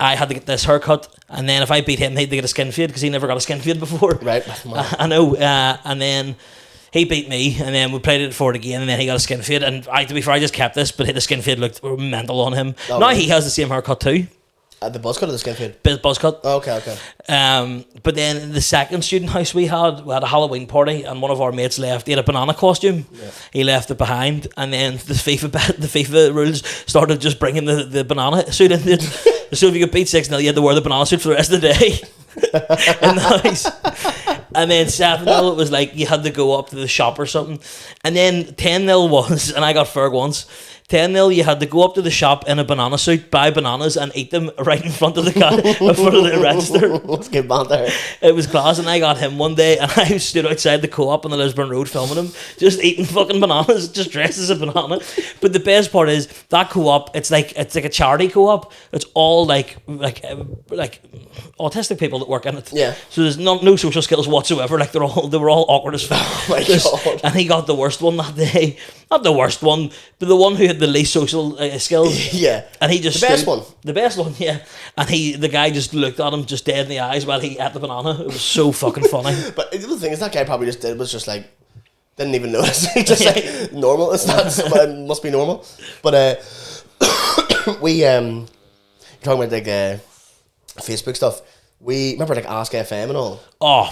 I had to get this haircut, and then if I beat him, he had to get a skin fade because he never got a skin fade before. Right. I know. And then he beat me, and then we played it for it again, and then he got a skin fade. And to be fair, I just kept this, but the skin fade looked mental on him. Oh, now he has the same haircut too. The buzz cut or the skin fade? Buzz cut. Oh, okay. But then in the second student house we had a Halloween party, and one of our mates left. He had a banana costume. Yeah. He left it behind, and then the FIFA rules started just bringing the banana suit in. So if you could beat 6-0, you had to wear the banana suit for the rest of the day in the house. And then 7-0, it was like you had to go up to the shop or something. And then 10-0 was, and I got Ferg once, 10-0, you had to go up to the shop in a banana suit, buy bananas, and eat them right in front of the in front of the register. Let's get banter. It was class, and I got him one day, and I stood outside the Co-op on the Lisburn Road filming him, just eating fucking bananas, just dressed as a banana. But the best part is that Co-op, it's like a charity Co-op. It's all like autistic people that work in it. Yeah. So there's no social skills whatsoever. Like they were all awkward as fuck. Oh my God. And he got the worst one that day. Not the worst one, but the one who had the least social skills. Yeah. And he just the best one. The best one, yeah. And the guy just looked at him just dead in the eyes while he ate the banana. It was so fucking funny. But the other thing is that guy probably just like didn't even notice. Just like normal. It's not. It must be normal. But we you're talking about like Facebook stuff. We remember like Ask FM and all. Oh.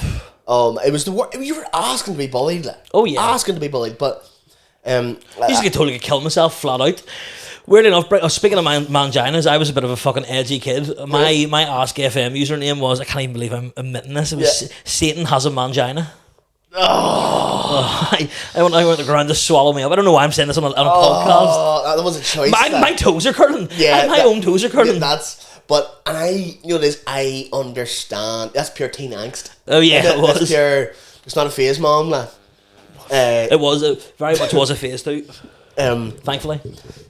It was the worst. You were asking to be bullied. Like. Oh yeah. Asking to be bullied, but. I used to get told I could kill myself flat out. Weirdly enough, speaking of manginas, I was a bit of a fucking edgy kid. My Ask FM username was, I can't even believe I'm admitting this, it was Satan has a mangina. I want the ground to swallow me up. I don't know why I'm saying this on a podcast. That was a choice. My toes are curling. Yeah, my own toes are curling. But I understand. That's pure teen angst. Oh yeah, it was. It's not a phase, mom. Like. It was very much was a phase too. Thankfully.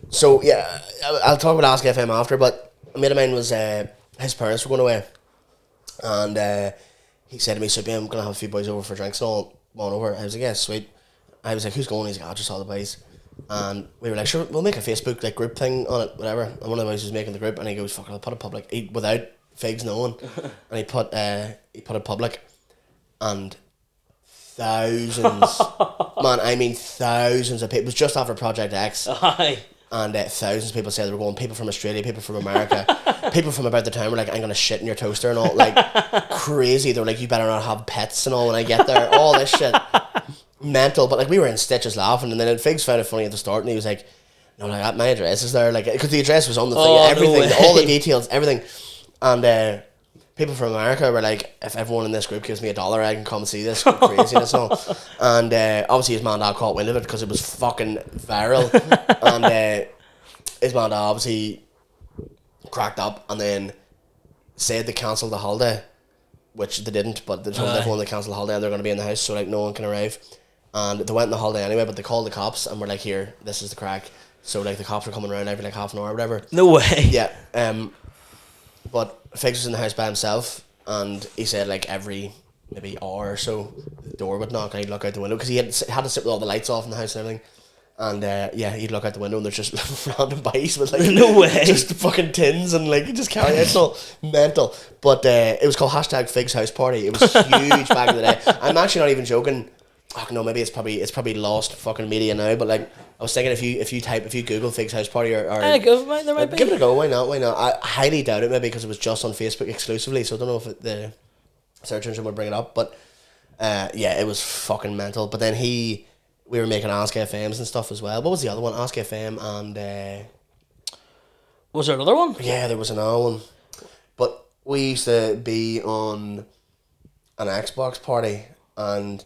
So yeah, I'll talk about Ask FM after. But a mate of mine was his parents were going away, and he said to me, "Soupy, I'm gonna have a few boys over for drinks and all. Come on over." I was like, "Yeah, sweet." I was like, "Who's going?" He's like, "I just saw the boys." And we were like, "Sure, we'll make a Facebook like group thing on it, whatever." And one of the boys was making the group, and he goes, "Fuck, I'll put it public," without Figs knowing, and he put it public, and thousands, man, I mean thousands of people. It was just after Project X. Aye. And thousands of people said they were going. People from Australia, people from America, people from about the town were like, "I'm gonna shit in your toaster" and all, like crazy. They were like, "You better not have pets and all when I get there." All this shit, mental. But like we were in stitches laughing, and then Figs found it funny at the start, and he was like, "No, like my address is there," like because the address was on the thing, everything, no all the details, everything, and people from America were like, "If everyone in this group gives me $1, I can come and see this craziness." And all. And obviously his man dad caught wind of it because it was fucking viral. And his man dad obviously cracked up and then said they cancelled the holiday, which they didn't, but they told everyone they cancelled the holiday and they're going to be in the house, so like no one can arrive. And they went on the holiday anyway, but they called the cops and were like, "Here, this is the crack." So like the cops were coming around every like half an hour or whatever. No way. Yeah. But Figs was in the house by himself, and he said like every maybe hour or so the door would knock and he'd look out the window because he had to sit with all the lights off in the house and everything. And yeah, he'd look out the window and there's just random boys with like no way, just fucking tins and like just carrying it. It's all mental. But it was called #Figs House Party. It was huge back in the day. I'm actually not even joking. Oh no, maybe it's probably lost fucking media now. But like I was thinking, if you Google Figs House Party or there might be. Give it a go. Why not? I highly doubt it. Maybe because it was just on Facebook exclusively. So I don't know if the search engine would bring it up. But yeah, it was fucking mental. But then we were making Ask FMs and stuff as well. What was the other one? Ask FM and was there another one? Yeah, there was another one. But we used to be on an Xbox party, and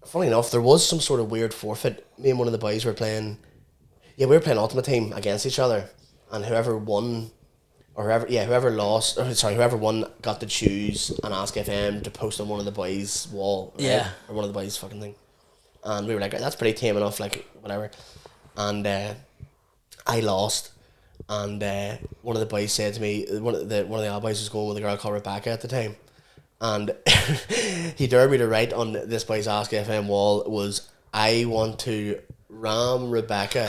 funny enough, there was some sort of weird forfeit. Me and one of the boys were playing. Yeah, we were playing Ultimate Team against each other, and whoever won, or whoever lost, whoever won got to choose an Ask FM to post on one of the boys' wall. Right? Yeah, or one of the boys' fucking thing. And we were like, "That's pretty tame enough," like whatever. And I lost, and one of the boys said to me, one of the other boys was going with a girl called Rebecca at the time, and he dared me to write on this boy's Ask FM wall was, "I want to ram Rebecca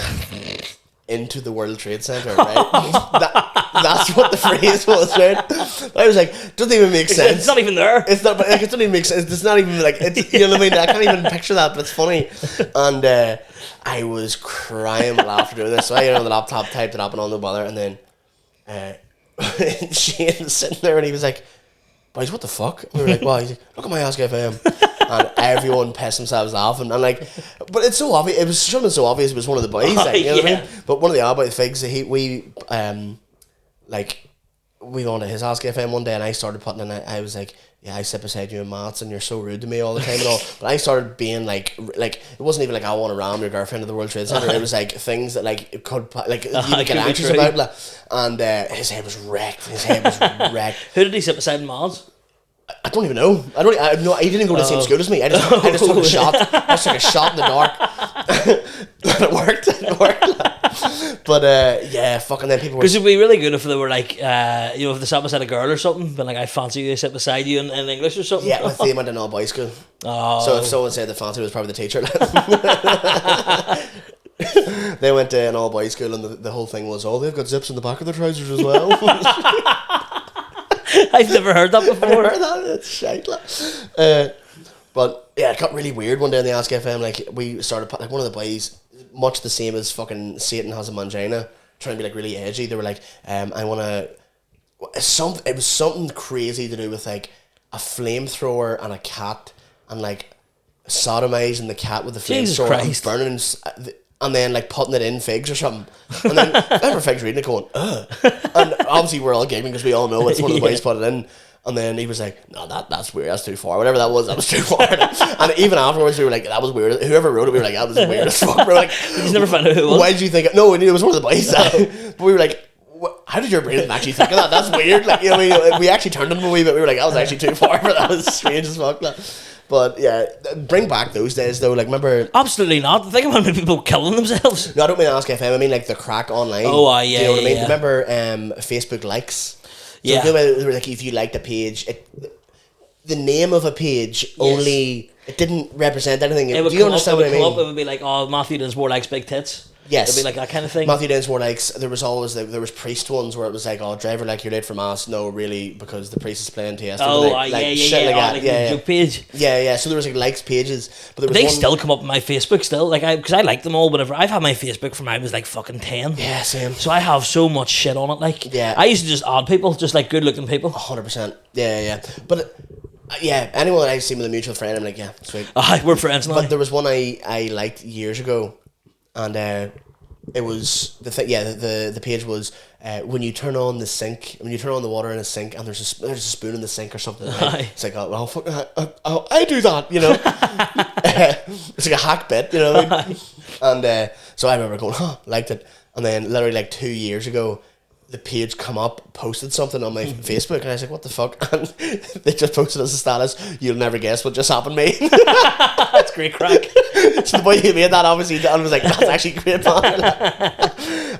into the World Trade Center," right? That's what the phrase was, right? I was like, doesn't even make sense. It's not even there. It's not, but like, it doesn't even make sense. It's not even like, it's, you know what I mean? I can't even picture that, but it's funny. And I was crying with laughter doing this. So I, on the laptop, typed it up and on the bother, and then Shane was sitting there and he was like, "Boys, what the fuck?" And we were like, "Well," he's like, "Look at my Ask FM." And everyone pissed themselves laughing. And like, but it's so obvious. It was shouldn't have been so obvious. It was one of the boys. Like, you know what I mean? But one of the other Figs, we went to his Ask FM one day, and I started putting in. I was like, "Yeah, I sit beside you in maths, and you're so rude to me all the time and all." But I started being like it wasn't even like, "I want to ram your girlfriend to the World Trade Center." It was like things that like it could like you would get anxious about. Like, and his head was wrecked. Who did he sit beside in maths? I don't even know. He didn't go to the same school as me. I just took a shot. I just took a shot in the dark. It worked. But yeah, fucking then people were. Because it'd be really good if they were like, if they sat beside a girl or something, but like, "I fancy you," sit beside you in English or something. Yeah, they went to an all boys school. Oh. So if someone said the fancy was probably the teacher. They went to an all boys school, and the whole thing was, "Oh, they've got zips in the back of their trousers as well." I've never heard that before. I've never heard that. It's shite. But yeah, it got really weird one day in the Ask FM. Like we started like one of the boys, much the same as fucking Satan Has a Mangina, trying to be like really edgy. They were like, "I want to." It was something crazy to do with like a flamethrower and a cat, and like sodomizing the cat with the flamethrower and burning. And then like putting it in Figs or something, and then I remember Figs reading it going, "Ugh," and obviously we're all gaming because we all know it's one of the boys put it in, and then he was like, "No, that's weird, that's too far, whatever that was too far." And even afterwards we were like, "That was weird." Whoever wrote it, we were like, "That was weird as fuck." We were like, you just never found out who it was. Why did you think it? No, we knew it was one of the boys. But we were like, "How did your brain actually think of that? That's weird." Like, you know, we actually turned him a wee bit. We were like, "That was actually too far," but that was strange as fuck. Like. But yeah, bring back those days though. Like, remember? Absolutely not. Think about people killing themselves. No, I don't mean Ask FM. I mean like the crack online. Oh, yeah. Do you know what I mean? Yeah. Remember Facebook likes? Yeah. So they were like, if you liked a page, the name of a page only, it didn't represent anything. It would Do you come understand up, it what I would come mean? up, it would be like, oh, Matthew Dinsmore likes big tits. Yes. It'd be like that kind of thing. Matthew Dinsmore likes, there was always, there was priest ones where it was like, oh, driver, like, you're late for mass. No, really, because the priest is playing Tiesto. Oh, like, shit like that. Like the joke page. Yeah. So there was like likes pages, but there was They one, still come up on my Facebook still, like because I like them all. Whatever, I've had my Facebook from I was like fucking 10. Yeah, same. So I have so much shit on it. Like, Yeah. I used to just add people, just like good looking people. 100%. Yeah. But yeah, anyone that I've seen with a mutual friend, I'm like, yeah, sweet. We're friends now. But there was one I liked years ago, and it was the page was when you turn on the sink, when you turn on the water in a sink, and there's a spoon in the sink or something. Right? It's like, oh well, fuck, I do that, you know. It's like a hack bit, you know what I mean? And so I remember going, liked it, and then literally like 2 years ago, the page come up, posted something on my Facebook, and I was like, what the fuck? And they just posted as a status, you'll never guess what just happened to me. That's great crack. So the boy who made that obviously was like, that's actually great, man.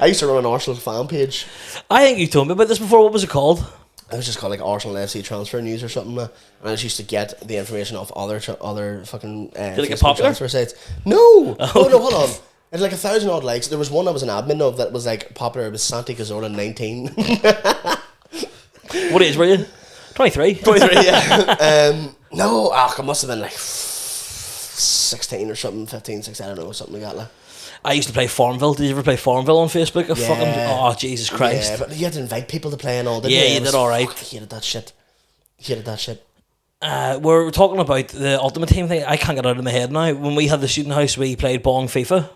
I used to run an Arsenal fan page. I think you told me about this before. What was it called? It was just called like Arsenal FC transfer news or something. And I just used to get the information off other fucking Did it get Facebook popular? transfer sites. No, no, hold on. It had like 1,000 odd likes. There was one I was an admin of that was like popular. It was Santi Cazorla 19. What age were you? 23. 23, yeah. No, it must have been like 16 or something, 15, 16, I don't know, something like that. Like. I used to play Farmville. Did you ever play Farmville on Facebook? Oh, Jesus Christ. Yeah, but you had to invite people to play and all, didn't you? Yeah, you did alright. I hated that shit. We're talking about the Ultimate Team thing. I can't get out of my head now. When we had the student house, we played bong FIFA.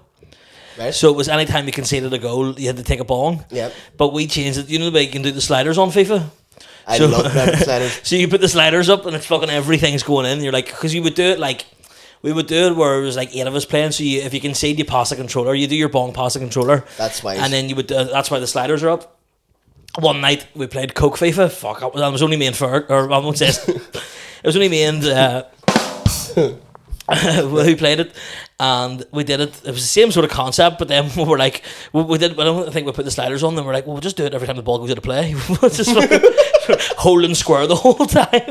Right. So it was any time you conceded a goal, you had to take a bong. Yep. But we changed it. You know the way you can do the sliders on FIFA? I love the sliders. So you put the sliders up and it's fucking everything's going in. You're like, because you would do it like, we would do it where it was like 8 of us playing. So if you concede, you pass the controller. You do your bong, pass the controller. That's why. And then you would. That's why the sliders are up. One night we played Coke FIFA. Fuck, it was only me and Ferg, or I won't say it. It was only me and who played it, and we did it. It was the same sort of concept, but then we were like, we did. I don't think we put the sliders on. Then we're like, well, we'll just do it every time the ball goes out of play. We'll just fucking holding square the whole time.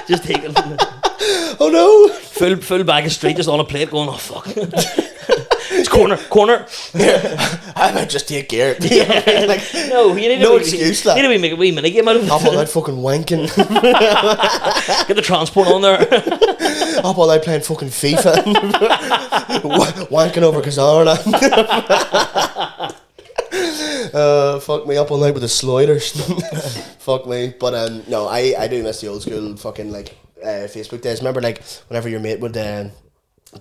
Just taking. Oh no! Full bag of straight just on a plate, going, oh fuck. It's corner. I might just take care. Yeah. Like, no, you need no to excuse. You need to make a wee mini game out of it. Up all night fucking wanking. Get the transport on there. Up all night playing fucking FIFA. Wanking over Kazarla. Fuck me, up all night with the sliders. Fuck me. But no, I do miss the old school fucking like Facebook days. Remember like whenever your mate would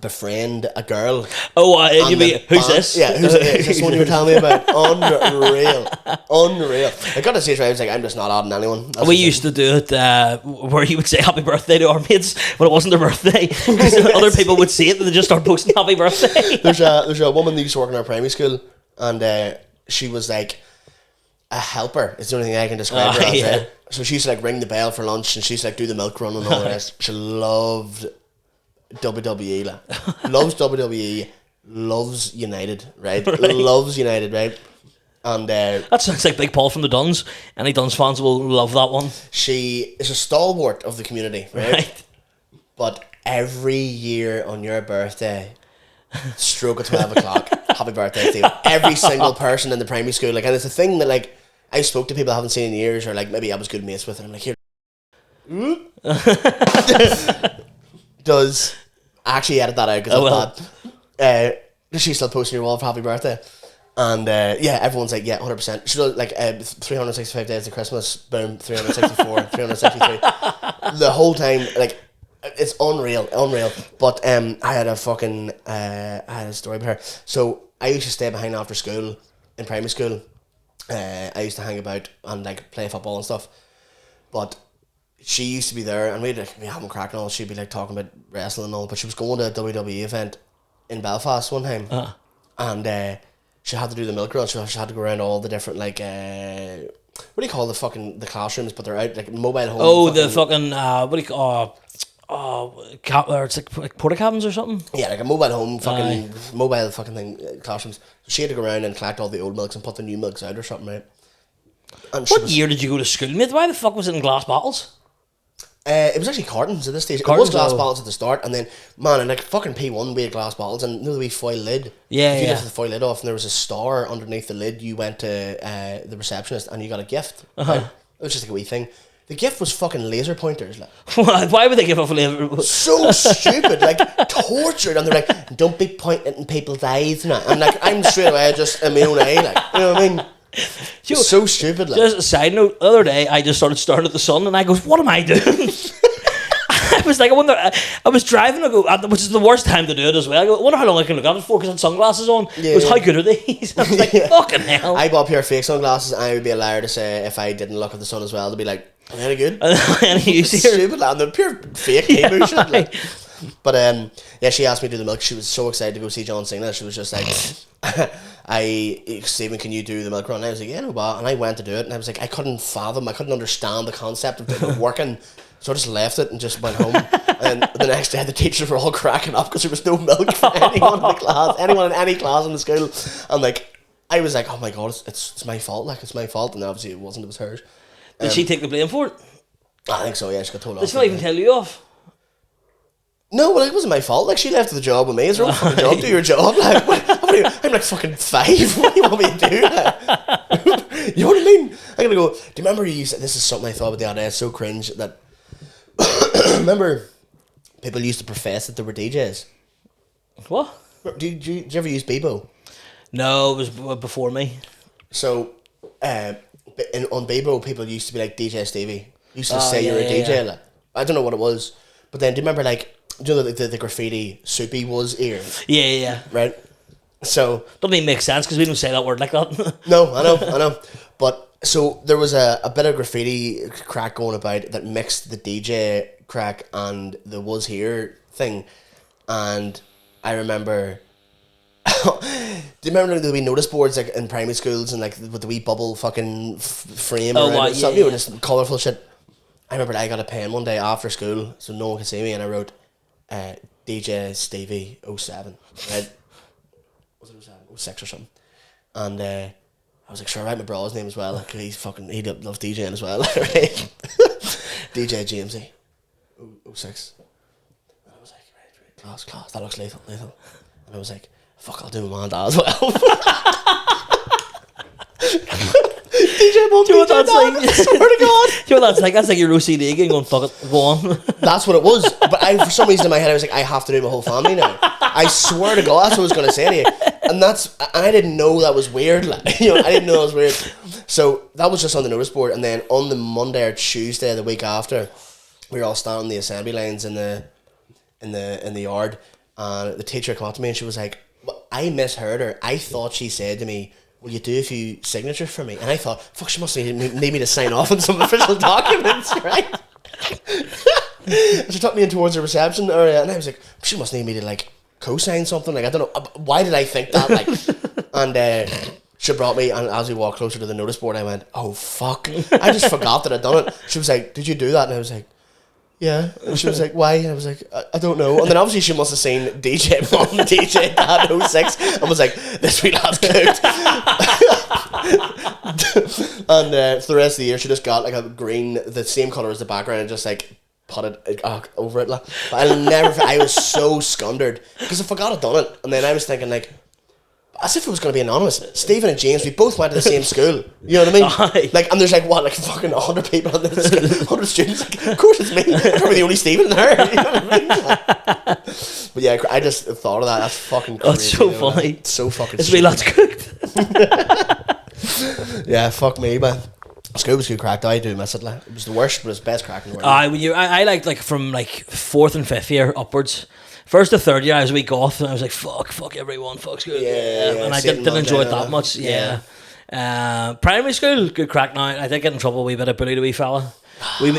befriend a girl. Oh, you'd be, who's this? Yeah, who's this one you were telling me about? Unreal. I got to say, I was like, I'm just not adding anyone. We used to do it where you would say happy birthday to our mates when it wasn't their birthday. Other people would see it and they just start posting happy birthday. There's a woman that used to work in our primary school, and she was like a helper. It's the only thing I can describe her as. Yeah. Right? So she used to like ring the bell for lunch, and she used to like do the milk run and all the rest. She loved WWE, like. Loves WWE, loves United, right? Loves United, right? And that sounds like Big Paul from the Duns. Any Duns fans will love that one. She is a stalwart of the community, right? But every year on your birthday, stroke at 12 o'clock, happy birthday to you. Every single person in the primary school, like, and it's a thing that like I spoke to people I haven't seen in years, or like maybe I was good mates with, and I'm like, here. Does actually edit that out because that's bad. She's still posting your wall for happy birthday, and yeah, everyone's like, yeah, 100%. She does like 365 days of Christmas, boom, 364, 363. The whole time, like, it's unreal. But I had a story about her. So I used to stay behind after school in primary school. I used to hang about and like play football and stuff, but she used to be there, and we'd like be having crack and all. She'd be like talking about wrestling and all, but she was going to a WWE event in Belfast one time, and she had to do the milk run. So she had to go around all the different like what do you call the classrooms? But they're out like mobile home. The fucking what do you call? or it's like porta cabins or something. Yeah, like a mobile home, mobile fucking thing, classrooms. So she had to go around and collect all the old milks and put the new milks out or something, right? And What year did you go to school, mate? Why the fuck was it in glass bottles? It was actually cartons at this stage. Cartons, it was glass bottles at the start, and then, man, in like fucking P1 we had glass bottles, and you know the wee foil lid? If you lifted the foil lid off and there was a star underneath the lid, you went to the receptionist and you got a gift. Right? It was just like a wee thing. The gift was fucking laser pointers. Like. Why would they give off a laser? So stupid, like tortured, and they're like, "Don't be pointing in people's eyes." Now. And like, I'm straight away just in my own eye, like, you know what I mean? So stupid. Like. Just a side note, the other day I just started staring at the sun and I goes, what am I doing? I was like, I wonder, I was driving, which is the worst time to do it as well. I go, I wonder how long I can look at it for because I had sunglasses on. Yeah, it was, how good are these? I was like, fucking hell. I bought a pair of fake sunglasses and I would be a liar to say if I didn't look at the sun as well, to be like, are they any good? Stupid, and they're pure fake Temu shit. Like. But yeah, she asked me to do the milk. She was so excited to go see John Cena. She was just like, Stephen, can you do the milk run? And I was like, yeah, no, but. And I went to do it, and I was like, I couldn't understand the concept of it working. So I just left it and just went home. And the next day, the teachers were all cracking up because there was no milk for anyone in the class, anyone in any class in the school. And like, I was like, oh my god, it's my fault. Like, it's my fault. And obviously, it wasn't. It was hers. Did she take the blame for it? I think so. Yeah, she got told off. Did she not even tell you off? No, well, it wasn't my fault. Like, she left the job with me. It's her own fucking job. Do your job. Like, I'm like fucking 5. What do you want me to do? Like, you know what I mean? I'm gonna go. Do you remember you said this is something I thought about the other day? It's so cringe that. Remember, people used to profess that they were DJs. What? Did you ever use Bebo? No, it was before me. So, on Bebo, people used to be like DJ Stevie. Used to say you're a DJ. Yeah. Like, I don't know what it was, but then do you remember like? Do you know the graffiti Soupy was here? Yeah. Right? So... Doesn't even make sense because we don't say that word like that. No, I know. But, so, there was a bit of graffiti crack going about that mixed the DJ crack and the was here thing. And I remember... do you remember the wee notice boards like in primary schools and like with the wee bubble fucking frame around it? You know, just colourful shit. I remember I got a pen one day after school so no one could see me and I wrote... DJ Stevie 07, right? Was it 07? 06 or something. And I was like, sure, write my brother's name as well. Like, he loves DJing as well. Right? DJ GMC 06. And I was like, right, class, that looks lethal. And I was like, fuck, I'll do my man as well. DJ Bob, do you know what that's like? I swear to God. Do you know what that's like? That's like your OCD again going, fuck it, go on. That's what it was. But for some reason in my head, I was like, I have to do my whole family now. I swear to God, that's what I was going to say to you. And I didn't know that was weird. Like, you know, I didn't know that was weird. So that was just on the notice board. And then on the Monday or Tuesday, the week after, we were all standing on the assembly lines in the yard. And the teacher came up to me and she was like, I misheard her. I thought she said to me, will you do a few signatures for me? And I thought, fuck, she must need me to sign off on some official documents, right? She took me in towards the reception area, and I was like, she must need me to, like, co-sign something. Like, I don't know. Why did I think that? Like, and she brought me, and as we walked closer to the notice board, I went, oh, fuck. I just forgot that I'd done it. She was like, did you do that? And I was like, yeah. And she was like, why? And I was like, I don't know. And then obviously she must have seen DJ Mom, DJ Dad 06 and was like, this wee lad's cooked. And for the rest of the year she just got like a green, the same colour as the background, and just like put it over it. But I was so scundered because I forgot I'd done it. And then I was thinking like, as if it was going to be anonymous. Stephen and James, we both went to the same school. You know what I mean? Aye. Like, and there's like what, like fucking 100 people in this school, 100 students. Like, of course it's me. I'm probably the only Stephen there. You know what I mean? Like, but yeah, I just thought of that. That's fucking crazy. That's so funny. It's so fucking. It's me lads cooked. Yeah, fuck me, man. School was good crack. I do miss it. Like, it was the worst, but it's the best crack in the world. I liked like from like 4th and 5th year upwards. First to 3rd year, I was a week off, and I was like, "Fuck everyone, fuck school." Yeah, and I didn't enjoy it that much. Yeah. Primary school, good crack. Now I did get in trouble a wee bit. I bullied a wee fella. We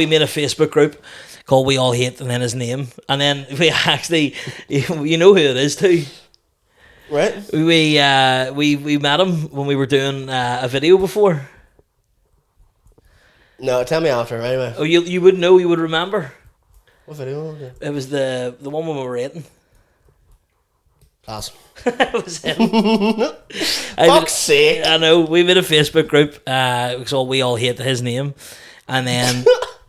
made a Facebook group called "We All Hate," and then his name, and then we actually, you know who it is too. Right. We met him when we were doing a video before. No, tell me after anyway. Oh, you would know. You would remember. What video was it? It was the one when we were eating. Class. It was him. Fuck's sake. I know, we made a Facebook group because we all hate his name. And then,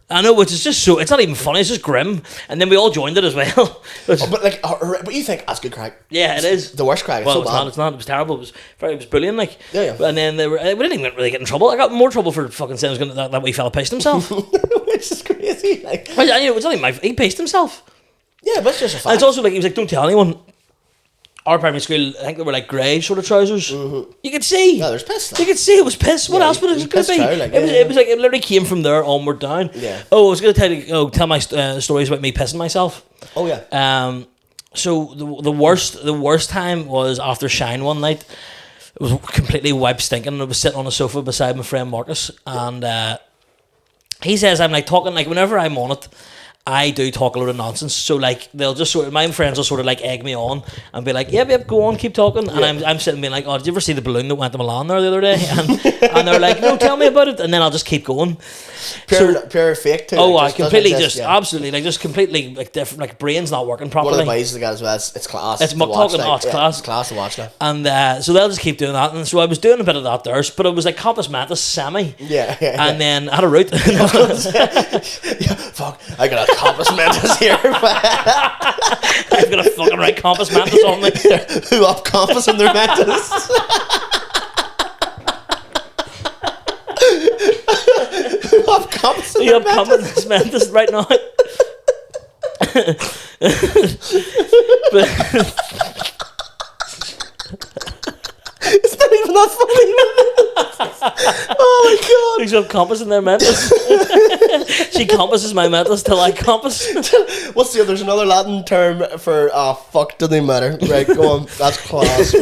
I know, which is just so, it's not even funny, it's just grim. And then we all joined it as well. But you think, that's good crack. Yeah, it is. The worst crack. It's Well, so it's not. It was terrible. It was brilliant. Like, Yeah. And then we didn't even really get in trouble. I got more trouble for fucking saying that wee fella pissed himself. Which is crazy. Like, Well, it was only he pissed himself. yeah, but it's just a And fact. it's also like, he was like, don't tell anyone. Our primary school, I think they were like grey sort of trousers. Mm-hmm. You could see. Yeah, there's piss. You could see it was piss. What else would it piss be? trow, like, It was like, it literally came from there onward down. Yeah. Oh, I was going to tell my stories about me pissing myself. Oh, yeah. So the worst time was after Shine one night. It was completely wiped stinking, and I was sitting on a sofa beside my friend Marcus, and he says I'm like talking, like whenever I'm on it, I do talk a lot of nonsense. So like they'll just sort of, my friends will sort of like egg me on and be like, yep, go on, keep talking. And I'm sitting being like, oh, did you ever see the balloon that went to Milan there the other day? And they're like, no, tell me about it. And then I'll just keep going. Pure fake too. Oh, like, I completely exist, absolutely, like just completely like different, like brain's not working properly. One of the boys that got as well. It's class. It's to muck watch, talking. like, It's class. It's class to watch now. And so they'll just keep doing that. And so I was doing a bit of that there, but it was like Compass Mantis semi. Yeah. And then I had a route. Yeah, fuck, I got a compass mantis here. I've got a fucking right Compass Mantis on me. Who up compass and their mantis? Who up compass and You their have mantis? Compass Mantis right now. It's not even that funny. Oh my god. These have Compass in their Mantis. She compasses my Mantis till I compass. What's the other? There's another Latin term for fuck, doesn't even matter. Right, go on. That's class.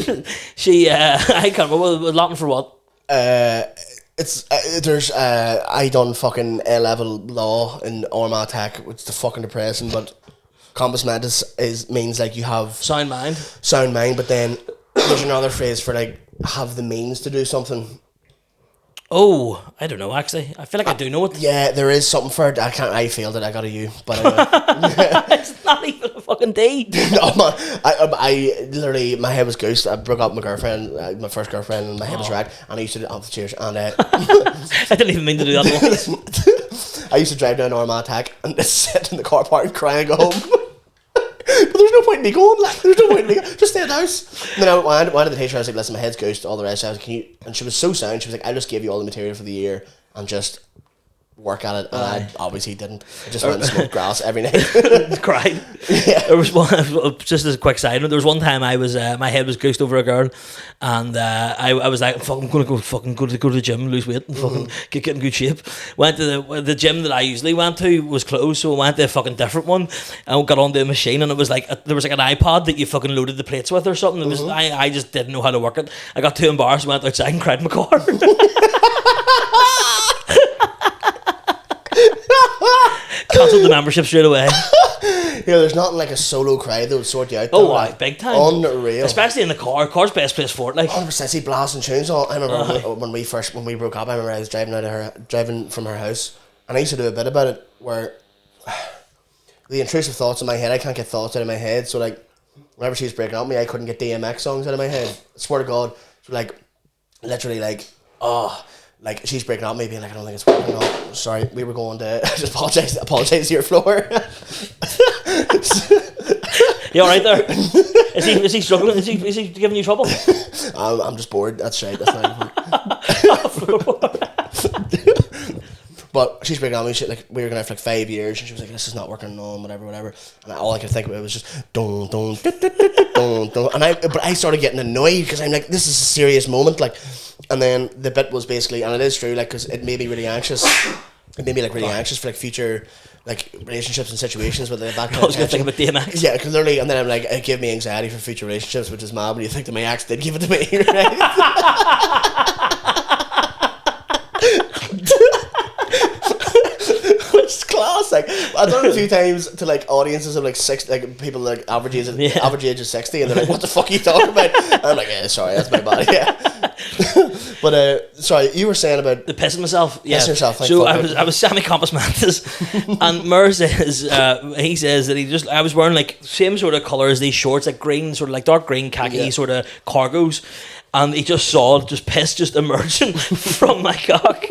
She, I can't remember, Latin for what? It's there's I done fucking A-level law in Armagh Tech, which is the fucking depressing, but compass mentis means like you have Sound mind. sound mind, but then there's another phrase for like have the means to do something. Oh, I don't know actually. I feel like I do know it. Yeah, there is something for it. I failed it. I got a U, but anyway. It's not even a fucking D. No man, I literally, my head was goosed. I broke up with my girlfriend, my first girlfriend, and my head was racked. And I used to do cheers, and I didn't even mean to do that once. I used to drive down Armagh Tech and just sit in the car park and cry and go home. But there's no point in me going, like, there's no point in me going, just stay at the house. And then I went to the teacher, I was like, listen, my head's goosed, all the rest. I was like, can you, and she was so sound, she was like, I'll just give you all the material for the year and just work at it. And I obviously didn't. I just went and smoked grass every night. Cried. Yeah. There was one, just as a quick side note, there was one time I was, my head was goosed over a girl, and I was like, fuck, I'm gonna go to the gym, lose weight, and fucking get in good shape. Went to the gym that I usually went to was closed, so I went to a fucking different one, and got onto a machine, and it was like, there was like an iPod that you fucking loaded the plates with or something. It was, I just didn't know how to work it. I got too embarrassed, went outside and cried in my car. Cancelled the membership straight away. Yeah, there's nothing like a solo cry that would sort you out. Oh, though, wow, like, big time. Unreal. Especially in the car. Car's best place for it. Like, 100%. See, blasting tunes on. I remember when we broke up. I remember I was driving from her house, and I used to do a bit about it where the intrusive thoughts in my head. I can't get thoughts out of my head. So like, whenever she was breaking up with me, I couldn't get DMX songs out of my head. I swear to God. So like, literally like, like she's breaking up with me, being like, I don't think it's working. No, sorry, we were going to. I just apologize to your floor. you all right there? Is he struggling? Is he giving you trouble? I'm just bored. That's right. That's not. But she's breaking on me. She, like, we were gonna have like 5 years, and she was like, "This is not working on, whatever." And all I could think about was just dun dun dun dun dun. And I started getting annoyed because I'm like, "This is a serious moment." Like, and then the bit was basically, and it is true, like, because it made me really anxious. It made me like really anxious for like future like relationships and situations with that kind I was gonna think about DMX. Yeah, because literally, and then I'm like, it gave me anxiety for future relationships, which is mad when you think that my ex did give it to me, right? It's class. Like, I've done it a few times to like audiences of like people like average age of 60, and they're like, "What the fuck are you talking about?" And I'm like, "Yeah, sorry, that's my bad." Yeah. But sorry, you were saying about the pissing myself. Yeah. Pissing yourself, like so fuck I was semi-compass mentis, and Mur says he says that I was wearing like same sort of colour as these shorts, like green, sort of like dark green khaki sort of cargos, and he just saw piss just emerging from my cock.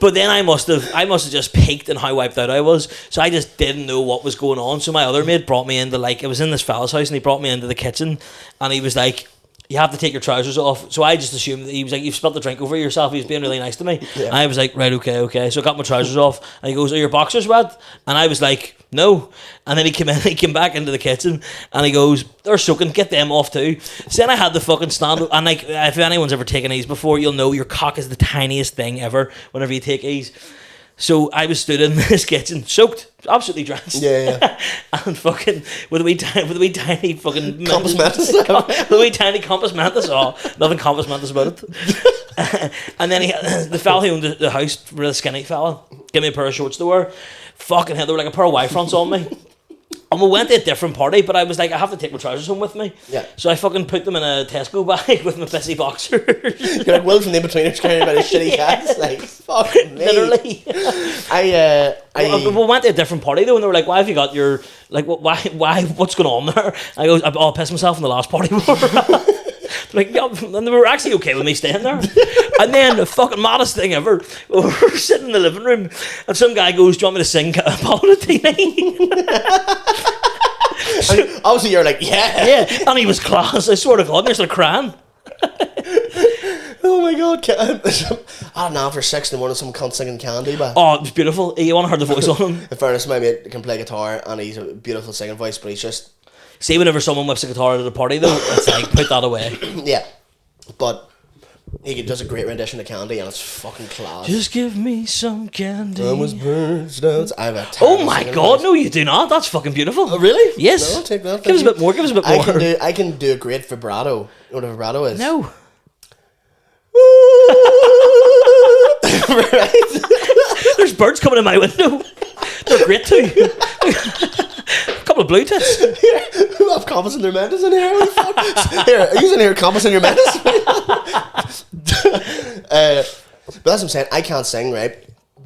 But then I must have just peaked in how wiped out I was. So I just didn't know what was going on. So my other mate brought me into, like, it was in this fella's house, and he brought me into the kitchen, and he was like, you have to take your trousers off. So I just assumed that he was like, you've spilled the drink over yourself. He was being really nice to me. Yeah. And I was like, right, okay. So I got my trousers off, and he goes, are your boxers wet? And I was like, no. And then he came back into the kitchen, and he goes, they're soaking, get them off too. So then I had the fucking stand up, and like, if anyone's ever taken these before, you'll know your cock is the tiniest thing ever whenever you take these. So I was stood in this kitchen, soaked, absolutely drenched. Yeah. And fucking with a wee tiny fucking compass mentis. With a wee tiny compass mentis. Oh, nothing compass mentis about it. And then the fella who owned the house, really skinny fella, gave me a pair of shorts to wear. Fucking hell, they were like a pair of Y-fronts on me. And we went to a different party, but I was like, I have to take my trousers home with me. Yeah. So I fucking put them in a Tesco bag with my pissy boxers. You're like Will from the In-Betweeners carrying about his shitty cats. Like, fucking me. Literally. We went to a different party though, and they were like, why have you got your, like, why, what's going on there? I go, I'll piss myself in the last party. Like, yeah, and they were actually okay with me staying there. And then the fucking maddest thing ever, we were sitting in the living room, and some guy goes, do you want me to sing Apollo TV? And obviously you're like, yeah, and he was class. I swear to God, and there's a crying. Oh my God, I don't know, for 6 in the morning some cunt singing Candy, but oh, it was beautiful. You want to hear the voice on him? in fairness, my mate can play guitar and he's a beautiful singing voice, but he's just see, whenever someone whips a guitar at a party though, it's like, put that away. yeah, but he does a great rendition of Candy and it's fucking class. Just give me some candy. I was burst out. I have a oh my God, no you do not. That's fucking beautiful. Oh really? Yes. No, I'll take that. Give us a bit more. I can do a great vibrato. You know what a vibrato is? No. Right? There's birds coming in my window. They're great too. A couple of blue tits. Here, who have compass in their mentis in here? Here, are you in here compass in your mentis? But that's what I'm saying. I can't sing, right?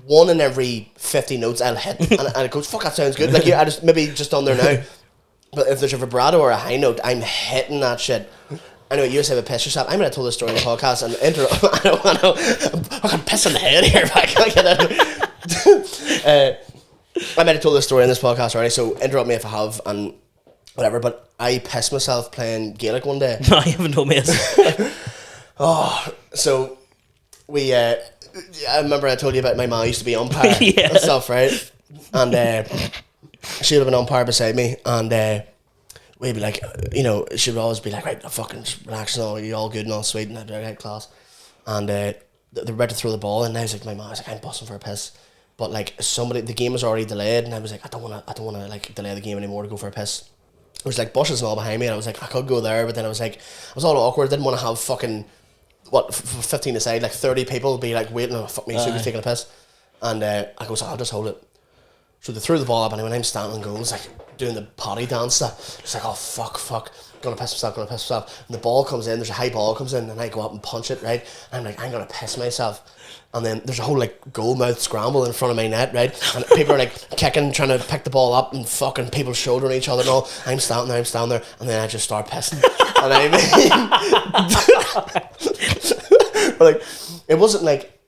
1 in every 50 notes I'll hit, and it goes, fuck, that sounds good. Like, I just maybe just on there now. But if there's a vibrato or a high note, I'm hitting that shit. Anyway, you just have a piss yourself. I mean, I told this story in the podcast, and I know, I'm fucking pissing the head here. I can't get it. I might have told this story in this podcast already, so interrupt me if I have, and whatever, but I pissed myself playing Gaelic one day. No, I haven't no mates. So we, I remember I told you about my mom used to be umpire Yeah. and stuff, right? And she would have an umpire beside me, and we'd be like, you know, she would always be like, right, fucking relax and all, you all good and all sweet, and I'd be like, right, class. And they were about to throw the ball, and I was like, my mom, I was like, I'm busting for a piss. But like the game was already delayed, and I was like, I don't wanna like delay the game anymore to go for a piss. There was like bushes and all behind me, and I was like, I could go there, but then I was all awkward. Didn't want to have fucking 15 aside, like 30 people be like waiting. Oh fuck me, Soupy's taking a piss, and I go, so I'll just hold it. So they threw the ball up, and when I'm standing in goals, like doing the potty dance, it's like, oh fuck, gonna piss myself. And the ball comes in, there's a high ball comes in, and I go up and punch it, right? And I'm like, I'm gonna piss myself. And then there's a whole like goal mouth scramble in front of my net, right? And people are like kicking, trying to pick the ball up, and fucking people shouldering each other and all. I'm standing there, and then I just start pissing. And I mean, like, it wasn't like,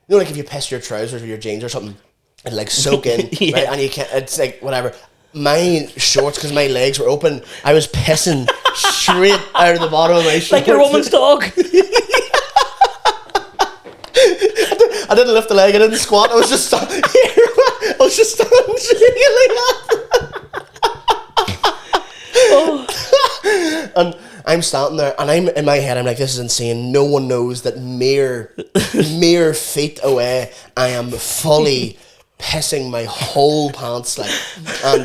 you know, like if you piss your trousers or your jeans or something, it like soak in, yeah. right? And you can't, it's like whatever. My shorts, because my legs were open, I was pissing straight out of the bottom of my shorts. Like your woman's dog. I didn't lift the leg, I didn't squat, I was just standing here. I was just standing like that. And I'm standing there, and I'm in my head, I'm like, this is insane. No one knows that mere feet away, I am fully pissing my whole pants, like, and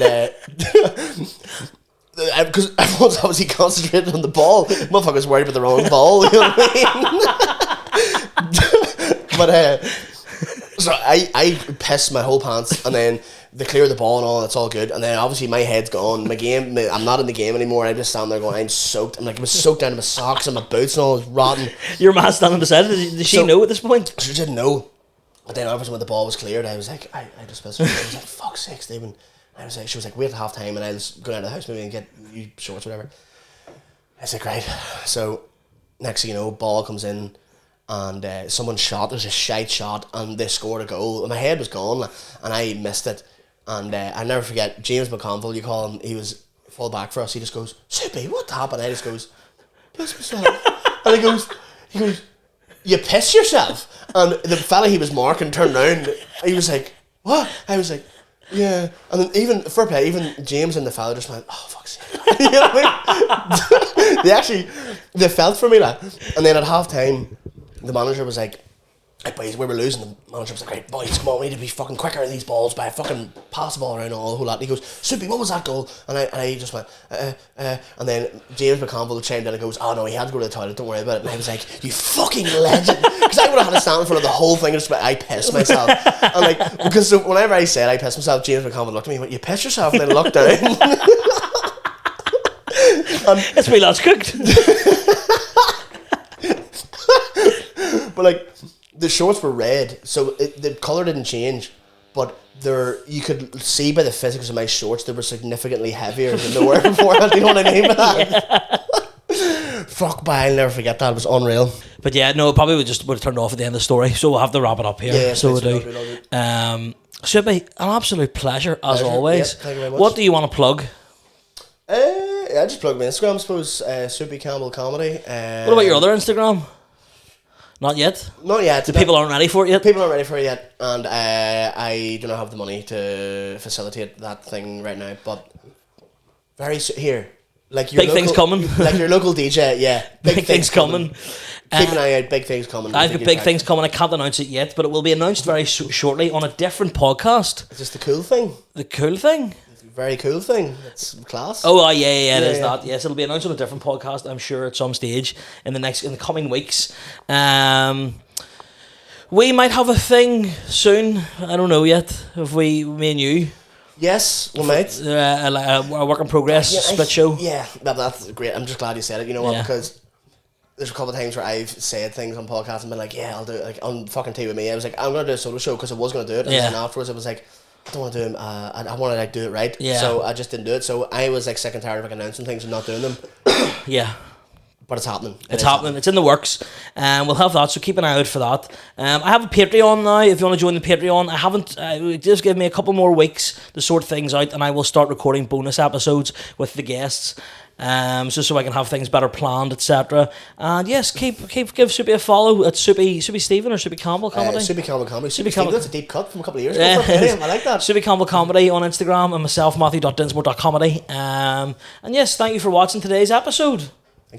because everyone's obviously concentrated on the ball. Motherfuckers worried about the wrong ball, you know what I mean? But so I pissed my whole pants, and then they clear the ball and all, it's all good. And then obviously my head's gone. I'm not in the game anymore. I'm just standing there going, I'm soaked. I'm like, I was soaked down to my socks and my boots and all, it was rotten. Your man standing beside it, did she know at this point? She didn't know. But then obviously when the ball was cleared, I was like, I just missed her. I was like, fuck's sake, Stephen. She was like, wait at half time and I was going out of the house maybe and get you shorts, whatever. I was like, right. So next thing you know, ball comes in and someone shot. It was a shite shot and they scored a goal. And my head was gone and I missed it. And I never forget, James McConville, you call him, he was full back for us. He just goes, Soupy, what happened? I just goes, piss myself. And he goes, you piss yourself? And the fella he was marking turned around. He was like, what? I was like, yeah. And then even James and the fella just went, oh, fuck's sake. You know what I mean? they felt for me, like. And then at half time, the manager was like, hey, boys, we were losing. The manager was like, right, boys, come on, we need to be fucking quicker in these balls by fucking pass the ball around and all the whole lot. And he goes, Soupy, what was that goal? And I just went, and then James McConville chimed in and goes, oh no, he had to go to the toilet, don't worry about it. And I was like, you fucking legend. Because I would have had to stand in front of the whole thing and just went, I pissed myself. And like, because so whenever I said I pissed myself, James McConville looked at me and went, you pissed yourself? And then looked down. It's me last cooked. But like, the shorts were red, so the colour didn't change, but you could see by the physics of my shorts they were significantly heavier than they were before. Do you know what I mean by that? Yeah. Fuck, but I'll never forget that. It was unreal. But yeah, no, it probably would have turned off at the end of the story, so we'll have to wrap it up here. Yeah, so we do. Soupy, an absolute pleasure as always. Yeah, thank you very much. What do you want to plug? I just plug my Instagram, I suppose. Soupy Campbell Comedy. What about your other Instagram? Not yet? Not yet. The people aren't ready for it yet? People aren't ready for it yet, and I do not have the money to facilitate that thing right now, but very soon, here. Like your big things coming. Like your local DJ, yeah. Big things coming. Keep an eye out, big things coming. I've got big things coming. I can't announce it yet, but it will be announced very shortly on a different podcast. Is this the cool thing? The cool thing? Very cool thing. It's class. Oh, yeah, it is that. Yes, it'll be announced on a different podcast, I'm sure, at some stage in the coming weeks. We might have a thing soon. I don't know yet. If me and you. Yes, we might. A work in progress split show. Yeah, that's great. I'm just glad you said it. You know what? Because there's a couple of times where I've said things on podcasts and been like, yeah, I'll do it. Like on fucking Tea With Me, I was like, I'm going to do a solo show because I was going to do it. And then afterwards I was like, I don't want to do them. I want to like do it right. Yeah. So I just didn't do it. So I was like sick and tired of like announcing things and not doing them. Yeah. But it's happening. It's happening. It's in the works. We'll have that, so keep an eye out for that. I have a Patreon now, if you want to join the Patreon. I haven't, just give me a couple more weeks to sort things out, and I will start recording bonus episodes with the guests. So I can have things better planned, etc. And yes, give Soupy a follow at Soupy Stephen or Soupy Campbell Comedy. Soupy Campbell Comedy. Soupy Campbell. That's a deep cut from a couple of years ago. I like that. Soupy Campbell Comedy on Instagram and myself, Matthew.dinsmore.comedy. And yes, thank you for watching today's episode.